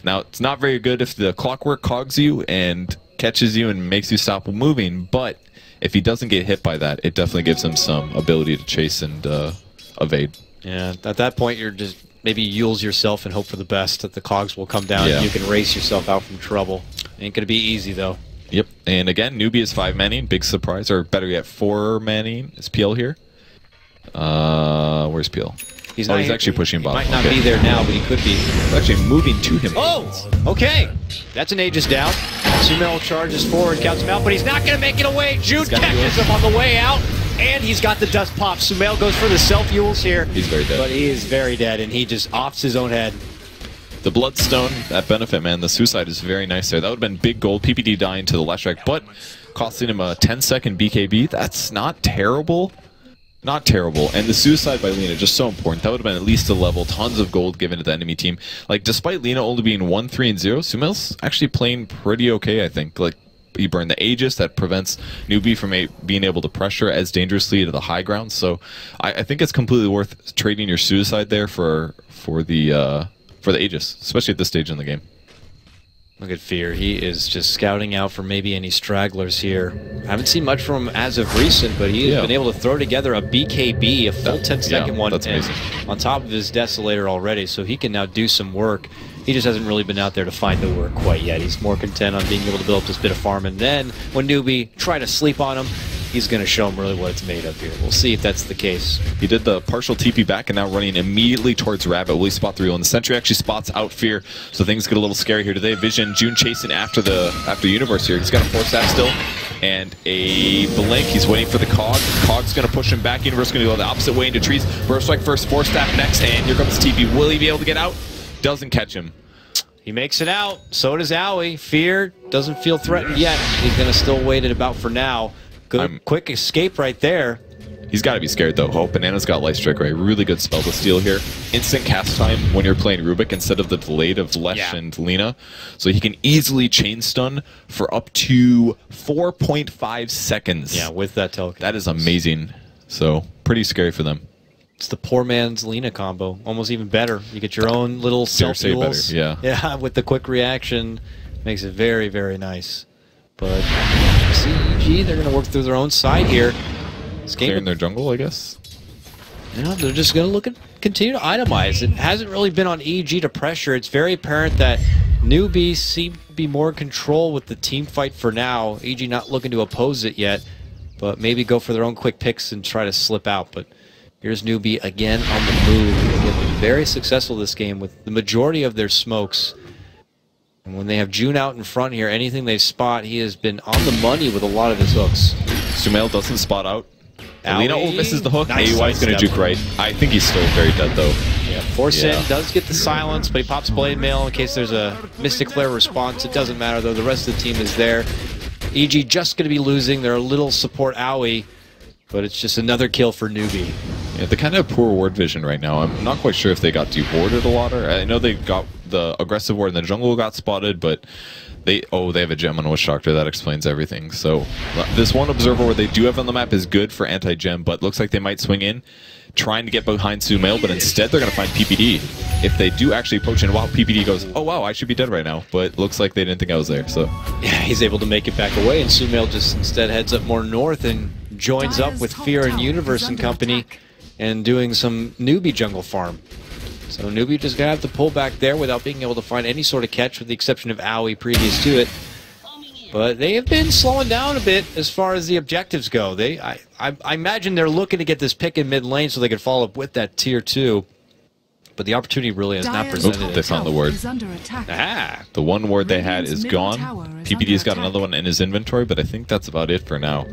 Now, it's not very good if the Clockwork cogs you and catches you and makes you stop moving, but if he doesn't get hit by that, it definitely gives him some ability to chase and evade. Yeah, at that point, you're just maybe Yules yourself and hope for the best that the cogs will come down and you can race yourself out from trouble. Ain't gonna be easy though. Yep, and again, Newbee is 5-manning, big surprise, or better yet, 4-manning. Is PL here? Where's PL? He's actually pushing bottom. He might not be there now, but he could be. He's actually moving to him. Oh, okay. That's an Aegis down. Sumail charges forward, counts him out, but he's not going to make it away. Jude catches him on the way out, and he's got the dust pop. Sumail goes for the self-Yules here. He's very dead. But he is very dead, and he just offs his own head. The Bloodstone, that benefit, man. The suicide is very nice there. That would have been big gold. PPD dying to the last strike, but costing him a 10-second BKB. That's not terrible. not terrible. And the suicide by Lina, just so important. That would have been at least a level, tons of gold given to the enemy team. Like, despite Lina only being 1-3-0, Sumail's actually playing pretty okay, I think. Like, he burned the Aegis, that prevents Newbee from being able to pressure as dangerously to the high ground. So I think it's completely worth trading your suicide there for the Aegis, especially at this stage in the game. Look at Fear. He is just scouting out for maybe any stragglers here. I haven't seen much from him as of recent, but he has been able to throw together a BKB, a full 10-second one, that's amazing. On top of his Desolator already, so he can now do some work. He just hasn't really been out there to find the work quite yet. He's more content on being able to build up this bit of farm, and then when Newbee try to sleep on him, he's going to show him really what it's made of here. We'll see if that's the case. He did the partial TP back and now running immediately towards Rabbit. Will he spot the real? And the Sentry actually spots out Fear, so things get a little scary here today. Vision, June chasing after Universe here. He's got a 4-staff still and a blink. He's waiting for the Cog. Cog's going to push him back. Universe going to go the opposite way into trees. Burst Strike first, 4-staff next, and here comes TP. Will he be able to get out? Doesn't catch him. He makes it out. So does Owie. Fear doesn't feel threatened yet. He's going to still wait it about for now. Good, quick escape right there. He's got to be scared, though. Oh, Banana's got Life Strike, right? Really good spell to steal here. Instant cast time when you're playing Rubik instead of the delayed of Lesh and Lina. So he can easily chain stun for up to 4.5 seconds. Yeah, with that telekinesis. That is amazing. So, pretty scary for them. It's the poor man's Lina combo. Almost even better. You get your own little self-fuels. Yeah, with the quick reaction. Makes it very, very nice. But CEG, they're going to work through their own side here. Clearing their jungle, I guess. You know, they're just going to look at continue to itemize. It hasn't really been on EG to pressure. It's very apparent that Newbee seem to be more in control with the team fight for now. EG not looking to oppose it yet, but maybe go for their own quick picks and try to slip out. But here's Newbee again on the move. They've been very successful this game with the majority of their smokes. And when they have June out in front here, anything they spot, he has been on the money with a lot of his hooks. Sumail doesn't spot out. Lina misses the hook. Nice. AUI's going to juke right. I think he's still very dead, though. Yeah, Forsen does get the silence, but he pops Blade Mail in case there's a Mystic Flare response. It doesn't matter, though. The rest of the team is there. EG just going to be losing. They're a little support Owie, but it's just another kill for Newbee. Yeah, they kind of have poor ward vision right now. I'm not quite sure if they got dewarded a lot, or I know they got the aggressive ward in the jungle got spotted, but they have a gem on Wish Doctor. That explains everything. So this one observer where they do have on the map is good for anti-gem, but looks like they might swing in trying to get behind Sumail, but instead they're going to find PPD. If they do actually poach in, wow, PPD goes, oh wow, I should be dead right now, but looks like they didn't think I was there. So yeah, he's able to make it back away, and Sumail just instead heads up more north and joins up with Fear and Universe and company and doing some Newbee jungle farm. So Newbee just going to have to pull back there without being able to find any sort of catch with the exception of Owie previous to it. But they have been slowing down a bit as far as the objectives go. I imagine they're looking to get this pick in mid lane so they can follow up with that tier 2. But the opportunity really has not presented itself. They found the ward. Ah. The one ward they had is gone. PPD's got another one in his inventory, but I think that's about it for now.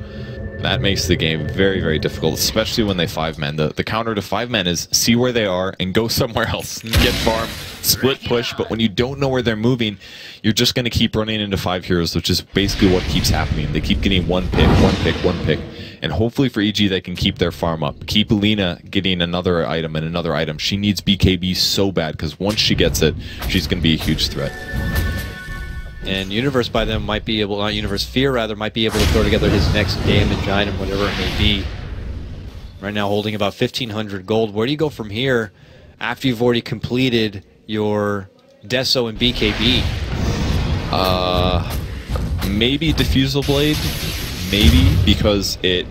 That makes the game very, very difficult, especially when they 5-man. The counter to 5-man is see where they are and go somewhere else. Get farm, split push, but when you don't know where they're moving, you're just going to keep running into 5 heroes, which is basically what keeps happening. They keep getting one pick, and hopefully for EG they can keep their farm up. Keep Lina getting another item and another item. She needs BKB so bad, because once she gets it, she's going to be a huge threat. And Universe by them might be able, not Universe, Fear rather, might be able to throw together his next damage item, whatever it may be. Right now holding about 1,500 gold. Where do you go from here after you've already completed your Deso and BKB? Maybe Diffusal Blade. Maybe, because it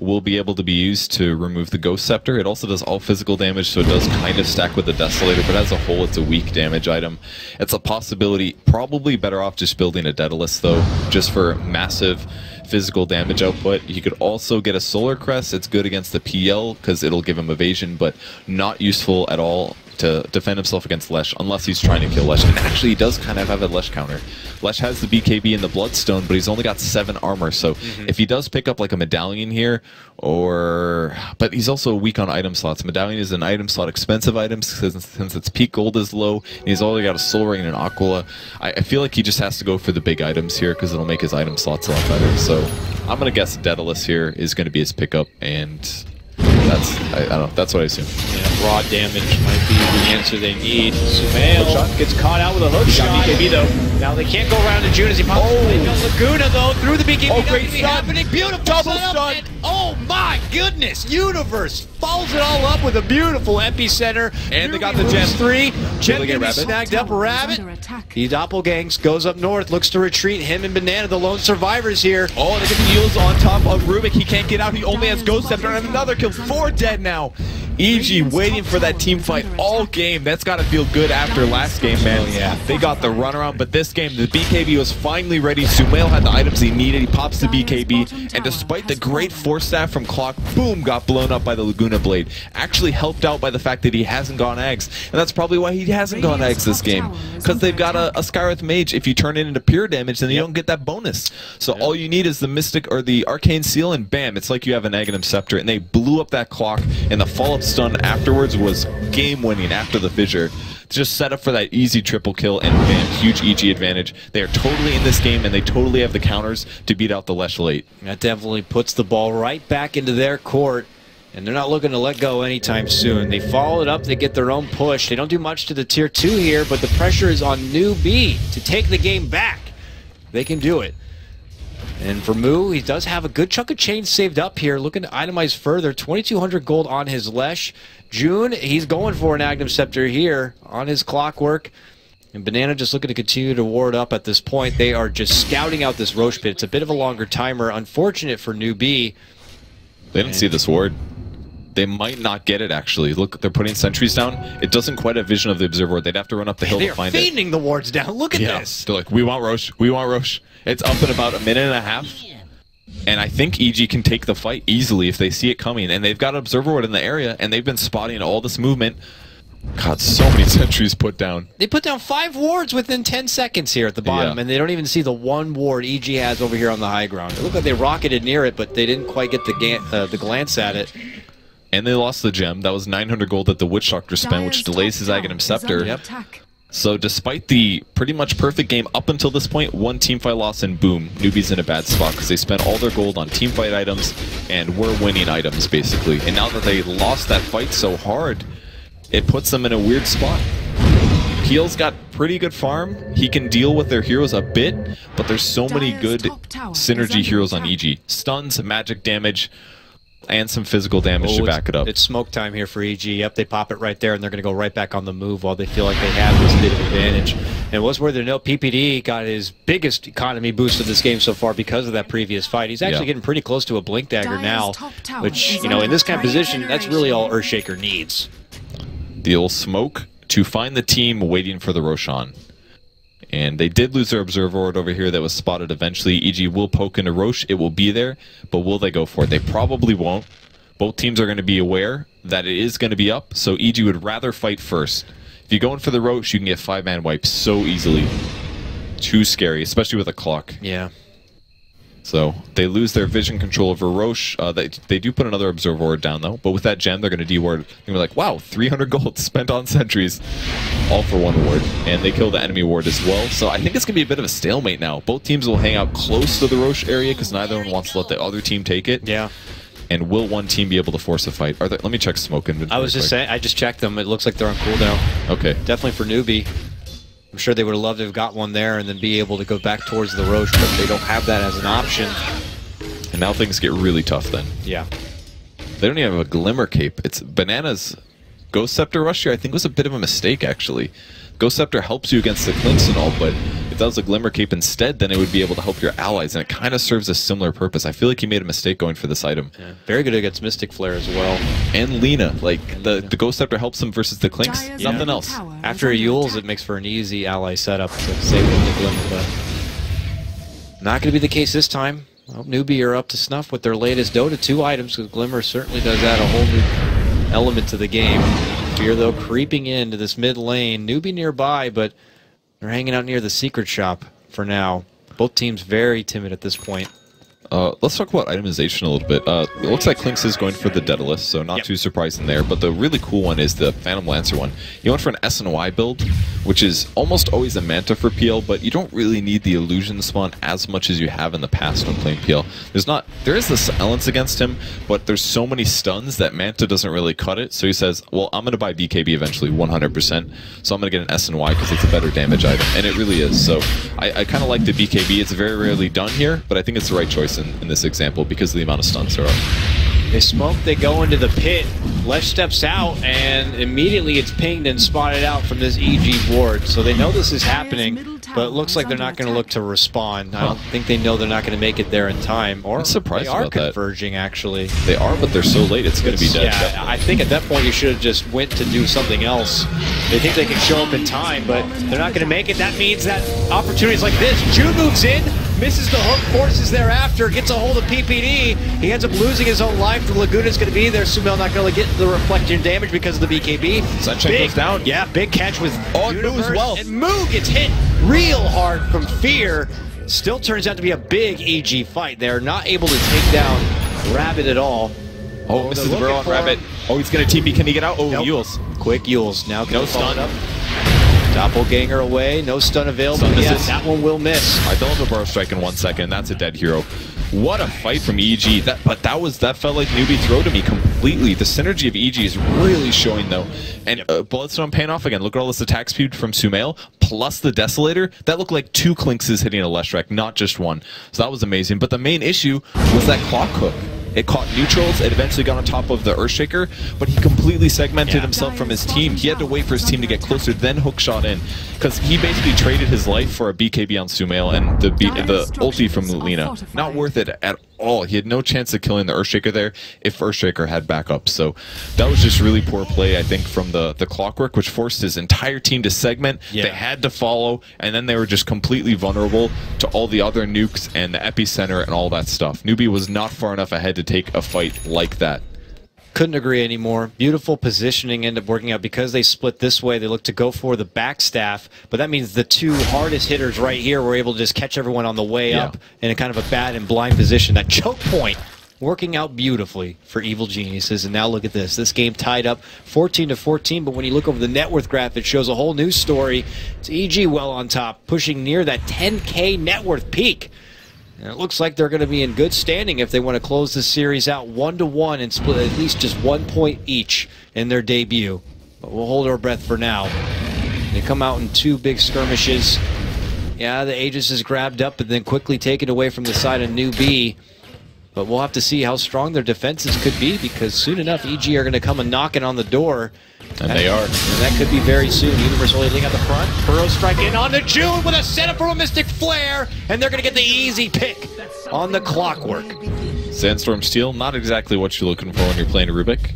will be able to be used to remove the Ghost Scepter. It also does all physical damage, so it does kind of stack with the Desolator, but as a whole, it's a weak damage item. It's a possibility. Probably better off just building a Daedalus, though, just for massive physical damage output. You could also get a Solar Crest. It's good against the PL, because it'll give him evasion, but not useful at all to defend himself against Lesh, unless he's trying to kill Lesh. And actually, he does kind of have a Lesh counter. Lesh has the BKB and the Bloodstone, but he's only got 7 armor, so if he does pick up like a Medallion here, but he's also weak on item slots. Medallion is an item slot expensive item since its peak gold is low, and he's only got a Soul Ring and an Aquila. I feel like he just has to go for the big items here, because it'll make his item slots a lot better. So I'm going to guess Daedalus here is going to be his pickup, and I don't know. That's what I assume. Yeah, raw damage might be the answer they need. Sumail gets caught out with a hook shot. BKB though. Now they can't go around to June as he pops. They got Laguna though through the BKB. Oh, great Nothing stun. happening. Beautiful Double setup, stun. and oh my goodness, Universe follows it all up with a beautiful epicenter. And they got Newbee the gem. moves 3. Gem they get gonna be Rabbit? snagged up. Rabbit. Under attack. He doppelgangs, goes up north, looks to retreat. Him and Banana, the lone survivors here. Oh, they get the heals on top of Rubik. He can't get out. He only has Ghost Scepter and another kill. 4 dead now. EG waiting for that team fight all game. That's got to feel good after last game, man. Oh, yeah. They got the runaround, but this game, the BKB was finally ready. Sumail had the items he needed. He pops the BKB, and despite the great force staff from Clock, boom, got blown up by the Laguna Blade. Actually helped out by the fact that he hasn't gone eggs, and that's probably why he hasn't gone eggs this game, because they've got a Skywrath Mage. If you turn it into pure damage, then you don't get that bonus. So all you need is the Mystic or the Arcane Seal, and bam, it's like you have an Aghanim Scepter, and they blew up that Clock, and the follow-up stun afterwards was game-winning after the fissure. Just set up for that easy triple kill, and bam, huge EG advantage. They are totally in this game, and they totally have the counters to beat out the Lesh late. That definitely puts the ball right back into their court, and they're not looking to let go anytime soon. They follow it up, they get their own push. They don't do much to the tier 2 here, but the pressure is on Newbee to take the game back. They can do it. And for Moo, he does have a good chunk of chains saved up here, looking to itemize further. 2,200 gold on his Lesh. June, he's going for an Aghanim Scepter here on his Clockwork. And Banana just looking to continue to ward up at this point. They are just scouting out this Roche pit. It's a bit of a longer timer. Unfortunate for Newbee. They didn't see this ward. They might not get it, actually. Look, they're putting sentries down. It doesn't quite have vision of the observer ward. They'd have to run up the hill They to are find it. feigning the wards down. Look at this. They're like, we want Roche. We want Roche. It's up in about a minute and a half. And I think EG can take the fight easily if they see it coming. And they've got Observer Ward in the area, and they've been spotting all this movement. God, so many sentries put down. They put down 5 wards within 10 seconds here at the bottom, and they don't even see the 1 ward EG has over here on the high ground. It looked like they rocketed near it, but they didn't quite get the glance at it. And they lost the gem. That was 900 gold that the Witch Doctor spent, which delays his Aghanim Scepter. Yep. So despite the pretty much perfect game up until this point, 1 teamfight loss, and boom, Newbee's in a bad spot because they spent all their gold on teamfight items and were winning items, basically. And now that they lost that fight so hard, it puts them in a weird spot. Heel's got pretty good farm. He can deal with their heroes a bit, but there's so many good synergy heroes on EG. Stuns, magic damage, and some physical damage to back it up. It's smoke time here for EG. Yep, they pop it right there, and they're going to go right back on the move while they feel like they have this bit of advantage. And what's worth to note, PPD got his biggest economy boost of this game so far because of that previous fight. He's actually getting pretty close to a Blink Dagger now, which, you know, in this kind of position, that's really all Earthshaker needs. The old smoke to find the team waiting for the Roshan. And they did lose their Observer Ward over here that was spotted eventually. EG will poke into Roche. It will be there, but will they go for it? They probably won't. Both teams are going to be aware that it is going to be up, so EG would rather fight first. If you go in for the Roche, you can get 5-man wipes so easily. Too scary, especially with a Clock. Yeah. So they lose their vision control over Roche. They do put another Observer Ward down, though. But with that gem, they're going to de-ward. They're going to be like, wow, 300 gold spent on sentries. All for 1 ward. And they kill the enemy ward as well. So I think it's going to be a bit of a stalemate now. Both teams will hang out close to the Roche area because neither one wants to let the other team take it. Yeah. And will one team be able to force a fight? Let me check smoke inventory. I was just saying, I just checked them. It looks like they're on cooldown. Okay. Definitely for Newbee. I'm sure they would have loved to have got one there and then be able to go back towards the Roche, but they don't have that as an option. And now things get really tough then. Yeah. They don't even have a Glimmer Cape. It's Banana's Ghost Scepter rush here, I think, was a bit of a mistake, actually. Ghost Scepter helps you against the Clinks and all, but if that was a Glimmer Cape instead, then it would be able to help your allies, and it kind of serves a similar purpose. I feel like he made a mistake going for this item. Yeah. Very good against Mystic Flare as well. And Lina. Like, the Ghost Scepter helps him versus the Clinks. Nothing else. After a Yules, it makes for an easy ally setup to save him the Glimmer, but not going to be the case this time. Well, Newbee are up to snuff with their latest Dota 2 items, because Glimmer certainly does add a whole new element to the game. Fear, though, creeping into this mid lane. Newbee nearby, but they're hanging out near the secret shop for now. Both teams very timid at this point. Let's talk about itemization a little bit. It looks like Klinks is going for the Daedalus, so not too surprising there. But the really cool one is the Phantom Lancer one. You went for an S&Y build, which is almost always a Manta for PL, but you don't really need the illusion spawn as much as you have in the past when playing PL. There is the silence against him, but there's so many stuns that Manta doesn't really cut it. So he says, well, I'm going to buy BKB eventually 100%, so I'm going to get an S&Y because it's a better damage item, and it really is. So I kind of like the BKB. It's very rarely done here, but I think it's the right choice in this example because of the amount of stuns there are. They smoke, they go into the pit. Lesh steps out, and immediately it's pinged and spotted out from this EG ward. So they know this is happening, but it looks like they're not going to look to respond. I don't think they know they're not going to make it there in time. Or I'm surprised they are about that. Converging, actually. They are, but they're so late it's going to be dead. Yeah, definitely. I think at that point you should have just went to do something else. They think they can show up in time, but they're not going to make it. That means that opportunities like this. June moves in, misses the hook, forces thereafter, gets a hold of PPD. He ends up losing his own life. The Laguna's going to be there. Sumail not going to get the reflection damage because of the BKB. Sunshine goes down. Yeah, big catch with Universe, well. And Moo gets hit real hard from Fear. Still turns out to be a big EG fight. They're not able to take down Rabbit at all. Oh, misses the burrow on Rabbit. Oh, he's going to TP. Can he get out? Oh, nope. Yules. Quick Yules. Now No stun. Up. Doppelganger away. No stun available. Yes, that one will miss. I thought of a burrow strike in 1 second. That's a dead hero. What a fight from EG. That felt like Newbee throw to me completely. The synergy of EG is really showing though. And Bloodstone paying off again. Look at all this attack speed from Sumail plus the Desolator. That looked like 2 Klinkses hitting a Leshrac, not just one. So that was amazing. But the main issue was that clock hook. It caught neutrals, it eventually got on top of the Earthshaker, but he completely segmented himself from his team. He had to wait for his team to get closer, then hookshot in, because he basically traded his life for a BKB on Sumail and the ulti from Lina. Not worth it at all. He had no chance of killing the Earthshaker there if Earthshaker had backup. So that was just really poor play, I think, from the Clockwork, which forced his entire team to segment. They had to follow, and then they were just completely vulnerable to all the other nukes and the epicenter and all that stuff. Newbee was not far enough ahead to take a fight like that. Couldn't agree anymore. Beautiful positioning ended up working out because they split this way. They looked to go for the backstaff, but that means the 2 hardest hitters right here were able to just catch everyone on the way up in a kind of a bad and blind position. That choke point working out beautifully for Evil Geniuses. And now look at this. This game tied up 14-14, but when you look over the net worth graph, it shows a whole new story. It's EG well on top, pushing near that 10K net worth peak. And it looks like they're going to be in good standing if they want to close this series out 1-1 and split at least just 1 point each in their debut. But we'll hold our breath for now. They come out in 2 big skirmishes. Yeah, the Aegis is grabbed up and then quickly taken away from the side of Newbee. But we'll have to see how strong their defenses could be, because soon enough EG are going to come and knocking on the door. And they are. And that could be very soon. Universal leading at the front. Burrow strike in on the June with a setup from a Mystic Flare. And they're going to get the easy pick on the Clockwork. Sandstorm Steel, not exactly what you're looking for when you're playing a Rubik.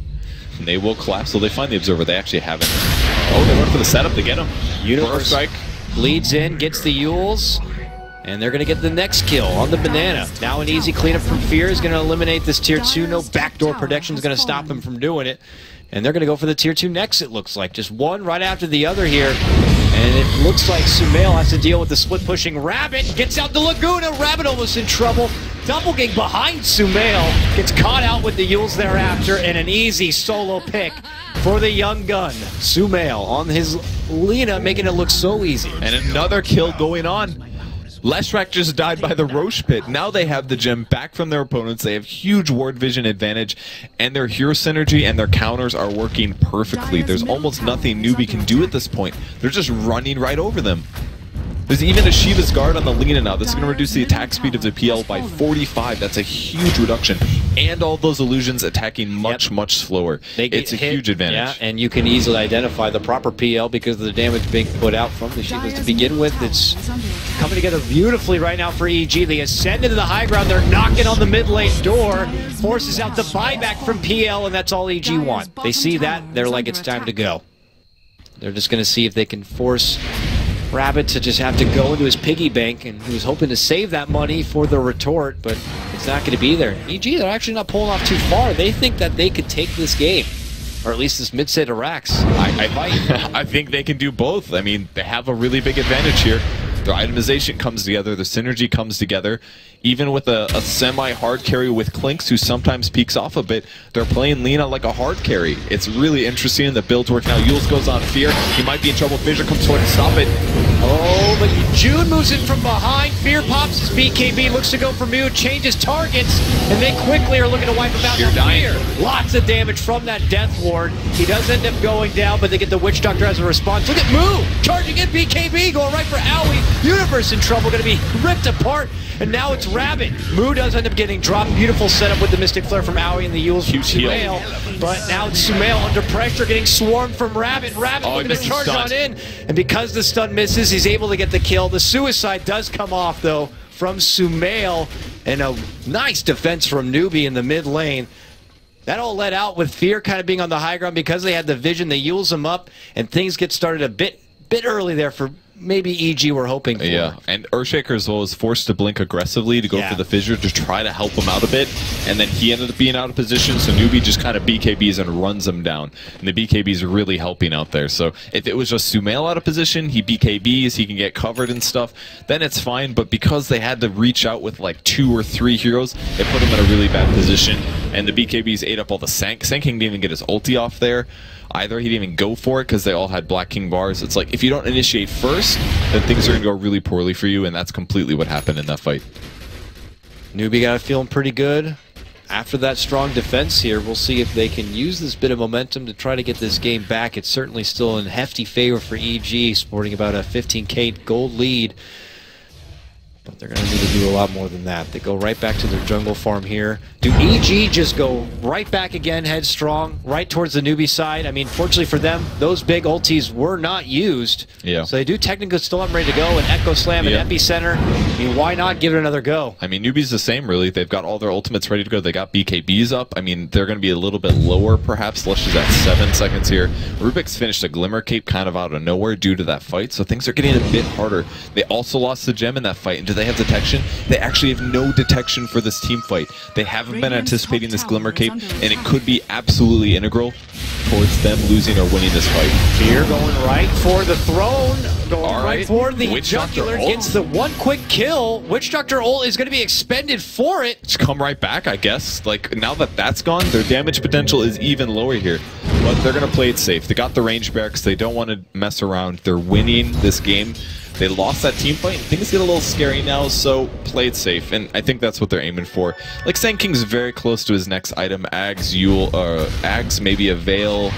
And they will collapse, so they find the Observer. They actually have it. Oh, they went for the setup to get him. Universe strike leads in, gets the Yules. And they're going to get the next kill on the Banana. Now an easy cleanup from Fear is going to eliminate this Tier 2. No backdoor protection is going to stop him from doing it. And they're going to go for the Tier 2 next, it looks like. Just one right after the other here. And it looks like Sumail has to deal with the split-pushing Rabbit. Gets out the Laguna. Rabbit almost in trouble. Doppelgang behind Sumail. Gets caught out with the Yules thereafter. And an easy solo pick for the young gun. Sumail on his Lina, making it look so easy. And another kill going on. Leshrac just died by the Roche Pit. Now they have the gem back from their opponents. They have huge ward vision advantage, and their hero synergy and their counters are working perfectly. There's almost nothing Newbee can do at this point. They're just running right over them. There's even a Shiva's Guard on the Lina now. That's going to reduce the attack speed of the PL by 45. That's a huge reduction. And all those illusions attacking much slower. It's a huge advantage. Yeah, and you can easily identify the proper PL because of the damage being put out from the Shivas to begin with. It's coming together beautifully right now for EG. They ascend into the high ground. They're knocking on the mid lane door. Forces out the buyback from PL, and that's all EG want. They see that. They're like, it's time to go. They're just going to see if they can force Rabbit to just have to go into his piggy bank, and he was hoping to save that money for the retort, but it's not going to be there. EG, they're actually not pulling off too far. They think that they could take this game, or at least this mid-set of Rax. I think they can do both. I mean, they have a really big advantage here. Their itemization comes together, the synergy comes together. Even with a semi-hard carry with Clinks, who sometimes peeks off a bit, they're playing Lena like a hard carry. It's really interesting. The build's working out. Yules goes on Fear. He might be in trouble. Fissure comes forward to stop it. Oh, but June moves in from behind. Fear pops his BKB, looks to go for Mew, changes targets, and they quickly are looking to wipe him out. Fear dying. Lots of damage from that Death Ward. He does end up going down, but they get the Witch Doctor as a response. Look at Moo charging in BKB, going right for Owie. Universe in trouble, going to be ripped apart. And now it's Rabbit. Moo does end up getting dropped. Beautiful setup with the Mystic Flare from Owie and the Yules from Sumail. But now it's Sumail under pressure, getting swarmed from Rabbit. Rabbit looking to charge on in. And because the stun misses, he's able to get the kill. The suicide does come off, though, from Sumail. And a nice defense from Newbee in the mid lane. That all let out with Fear kind of being on the high ground because they had the vision. They Yules him up, and things get started a bit early there for maybe EG we're hoping for. Yeah, and Earthshaker as well was forced to blink aggressively to go for the Fissure to try to help him out a bit, and then he ended up being out of position, so Newbee just kind of BKBs and runs him down, and the BKBs are really helping out there. So if it was just Sumail out of position, he BKBs, he can get covered and stuff, then it's fine, but because they had to reach out with like 2 or 3 heroes, it put him in a really bad position, and the BKBs ate up all the Sank. Sank didn't even get his ulti off there either. He didn't even go for it because they all had Black King bars. It's like, if you don't initiate first, then things are going to go really poorly for you, and that's completely what happened in that fight. Newbee got it feeling pretty good. After that strong defense here, we'll see if they can use this bit of momentum to try to get this game back. It's certainly still in hefty favor for EG, sporting about a 15k gold lead. But they're going to need to do a lot more than that. They go right back to their jungle farm here. Do EG just go right back again, headstrong, right towards the Newbee side? I mean, fortunately for them, those big ultis were not used. Yeah. So they do technically still have them ready to go. An Echo Slam and Epicenter. I mean, why not give it another go? I mean, Newbee's the same, really. They've got all their ultimates ready to go. They got BKBs up. I mean, they're going to be a little bit lower, perhaps. Lush is at 7 seconds here. Rubik's finished a Glimmer Cape kind of out of nowhere due to that fight, so things are getting a bit harder. They also lost the gem in that fight, and do they have detection? They actually have no detection for this team fight. They haven't been anticipating this Glimmer Cape, and it could be absolutely integral towards them losing or winning this fight. Here going right for the throne, going All right for the Witch jugular, Doctor gets the one quick kill. Witch Doctor ult is going to be expended for it. Just come right back, I guess. Like, now that that's gone, their damage potential is even lower here. But they're going to play it safe. They got the range barracks. They don't want to mess around. They're winning this game. They lost that team fight, and things get a little scary now, so play it safe, and I think that's what they're aiming for. Like, Sand King's very close to his next item. Ags, maybe a Veil,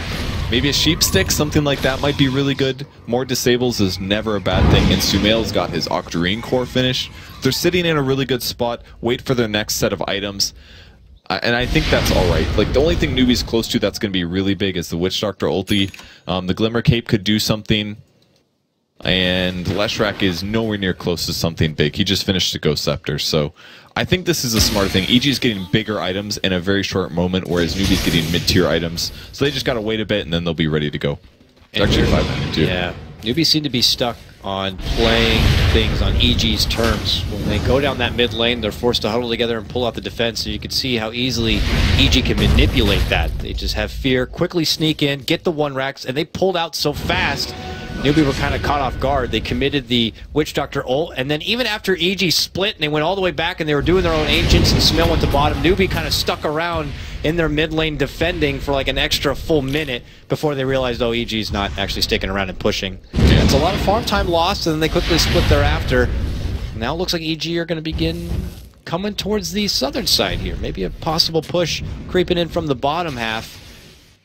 maybe a Sheep Stick, something like that might be really good. More disables is never a bad thing, and Sumail's got his Octarine core finish. They're sitting in a really good spot. Wait for their next set of items. And I think that's alright. Like, the only thing Newbee's close to that's going to be really big is the Witch Doctor ulti. The Glimmer Cape could do something. And Leshrac is nowhere near close to something big. He just finished the Ghost Scepter, so I think this is a smart thing. EG is getting bigger items in a very short moment, whereas Newbee's getting mid-tier items. So they just got to wait a bit, and then they'll be ready to go. It's actually 5 minutes, too. Yeah, Newbee seemed to be stuck on playing things on EG's terms. When they go down that mid lane, they're forced to huddle together and pull out the defense, and you can see how easily EG can manipulate that. They just have Fear, quickly sneak in, get the 1 racks, and they pulled out so fast. Newbee were kind of caught off guard. They committed the Witch Doctor ult, and then even after EG split and they went all the way back and they were doing their own Ancients and Sumail went to bottom, Newbee kind of stuck around in their mid lane defending for like an extra full minute before they realized, oh, EG's not actually sticking around and pushing. Yeah, it's a lot of farm time lost, and then they quickly split thereafter. Now it looks like EG are going to begin coming towards the southern side here. Maybe a possible push creeping in from the bottom half.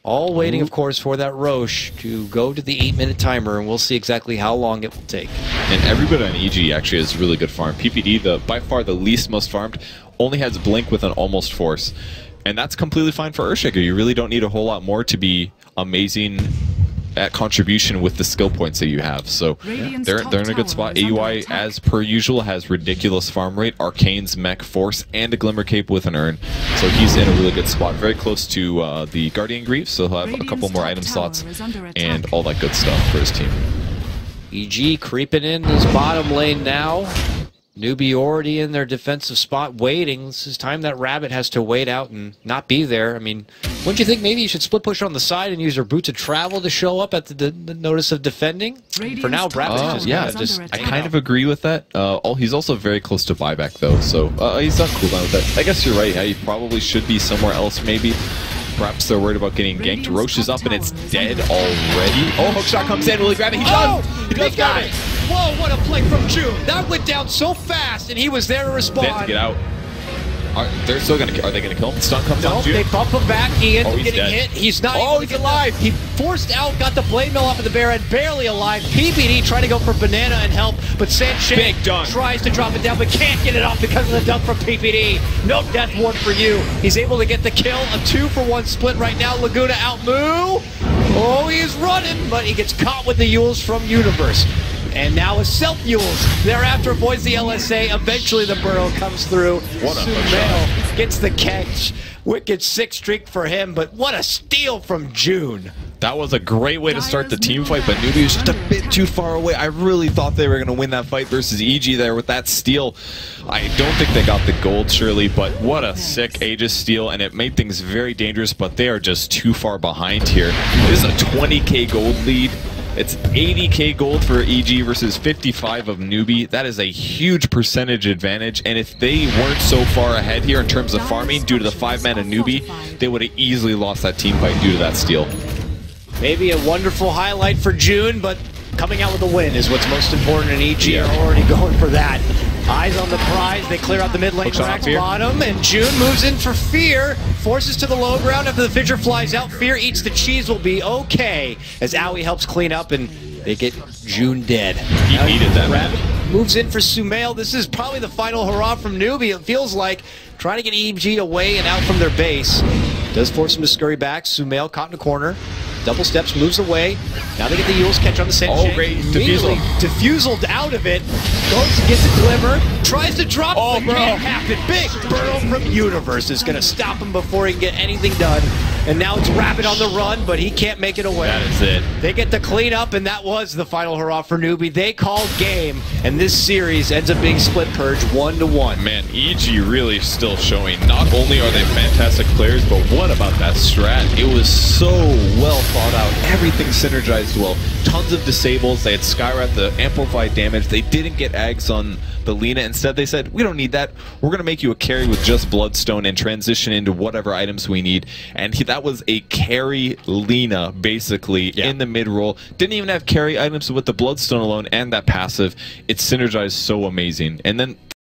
All waiting, of course, for that Roche to go to the 8-minute timer, and we'll see exactly how long it will take. And everybody on EG actually has really good farm. PPD, by far the least most farmed, only has Blink with an almost force. And that's completely fine for Earthshaker. You really don't need a whole lot more to be amazing at contribution with the skill points that you have. So they're in a good spot. AUI, as per usual, has ridiculous farm rate, Arcane's mech force, and a Glimmer Cape with an urn. So he's in a really good spot. Very close to the Guardian Greaves, so he'll have a couple more item slots and all that good stuff for his team. EG creeping in this bottom lane now. Newbee already in their defensive spot waiting. This is time that Rabbit has to wait out and not be there. I mean, wouldn't you think maybe you should split push on the side and use your Boots of Travel to show up at the notice of defending? For now, Rabbit's just I kind of agree with that. He's also very close to buyback, though, so he's not cool down with that. I guess you're right. He probably should be somewhere else, maybe. Perhaps they're worried about getting ganked. Roche is up and it's dead already. Oh, hookshot comes in. Will he grab it? He does! He does grab it! Whoa, what a play from June. That went down so fast, and he was there to respond. They have to get out. They're still gonna. Are they gonna kill him? Stun comes on June. They bump him back. He ends up getting dead. hit. He's not. Oh, he's alive. He forced out, got the blade mill off of the bear head, barely alive. PPD trying to go for banana and help, but Sanchez tries to drop it down, but can't get it off because of the dunk from PPD. No death ward for you. He's able to get the kill. A 2-for-1 split right now. Laguna out moo. Oh, he is running, but he gets caught with the Yules from Universe. And now a self-Yules. Thereafter avoids the LSA. Eventually the Burrow comes through. Sumail gets the catch. Wicked 6 streak for him, but what a steal from June. That was a great way to start the team fight, but Newbee was just a bit too far away. I really thought they were going to win that fight versus EG there with that steal. I don't think they got the gold, surely, but what a sick Aegis steal, and it made things very dangerous, but they are just too far behind here. This is a 20k gold lead. It's 80k gold for EG versus 55 of Newbee. That is a huge percentage advantage, and if they weren't so far ahead here in terms of farming due to the 5-man of Newbee, they would have easily lost that team fight due to that steal. Maybe a wonderful highlight for June, but coming out with a win is what's most important, and EG are already going for that. Eyes on the prize, they clear out the mid lane, Rax bottom, and June moves in for Fear, forces to the low ground after the Fissure flies out. Fear eats the cheese, will be okay, as Owie helps clean up, and they get June dead. He needed that. Rabbit moves in for Sumail. This is probably the final hurrah from Newbee. It feels like trying to get EG away and out from their base. Does force him to scurry back. Sumail caught in a corner. Double steps, moves away. Now they get the Yules catch on the Sensei. Oh, great defusal. Diffuseled out of it. Goes and gets a glimmer. Tries to drop it, but can't happen. Big Burrow from Universe is going to stop him before he can get anything done. And now it's Rabbit on the run, but he can't make it away. That is it. They get the clean up, and that was the final hurrah for Newbee. They called game, and this series ends up being split purge 1-1. Man, EG really still showing. Not only are they fantastic players, but what about that strat? It was so well thought out. Everything synergized well. Tons of disables. They had Skyrat, the amplified damage. They didn't get Ags on the Lina. Instead, they said, we don't need that. We're going to make you a carry with just Bloodstone and transition into whatever items we need. And that was a carry Lina, basically, in the mid-roll. Didn't even have carry items with the Bloodstone alone and that passive. It synergized so amazing. And then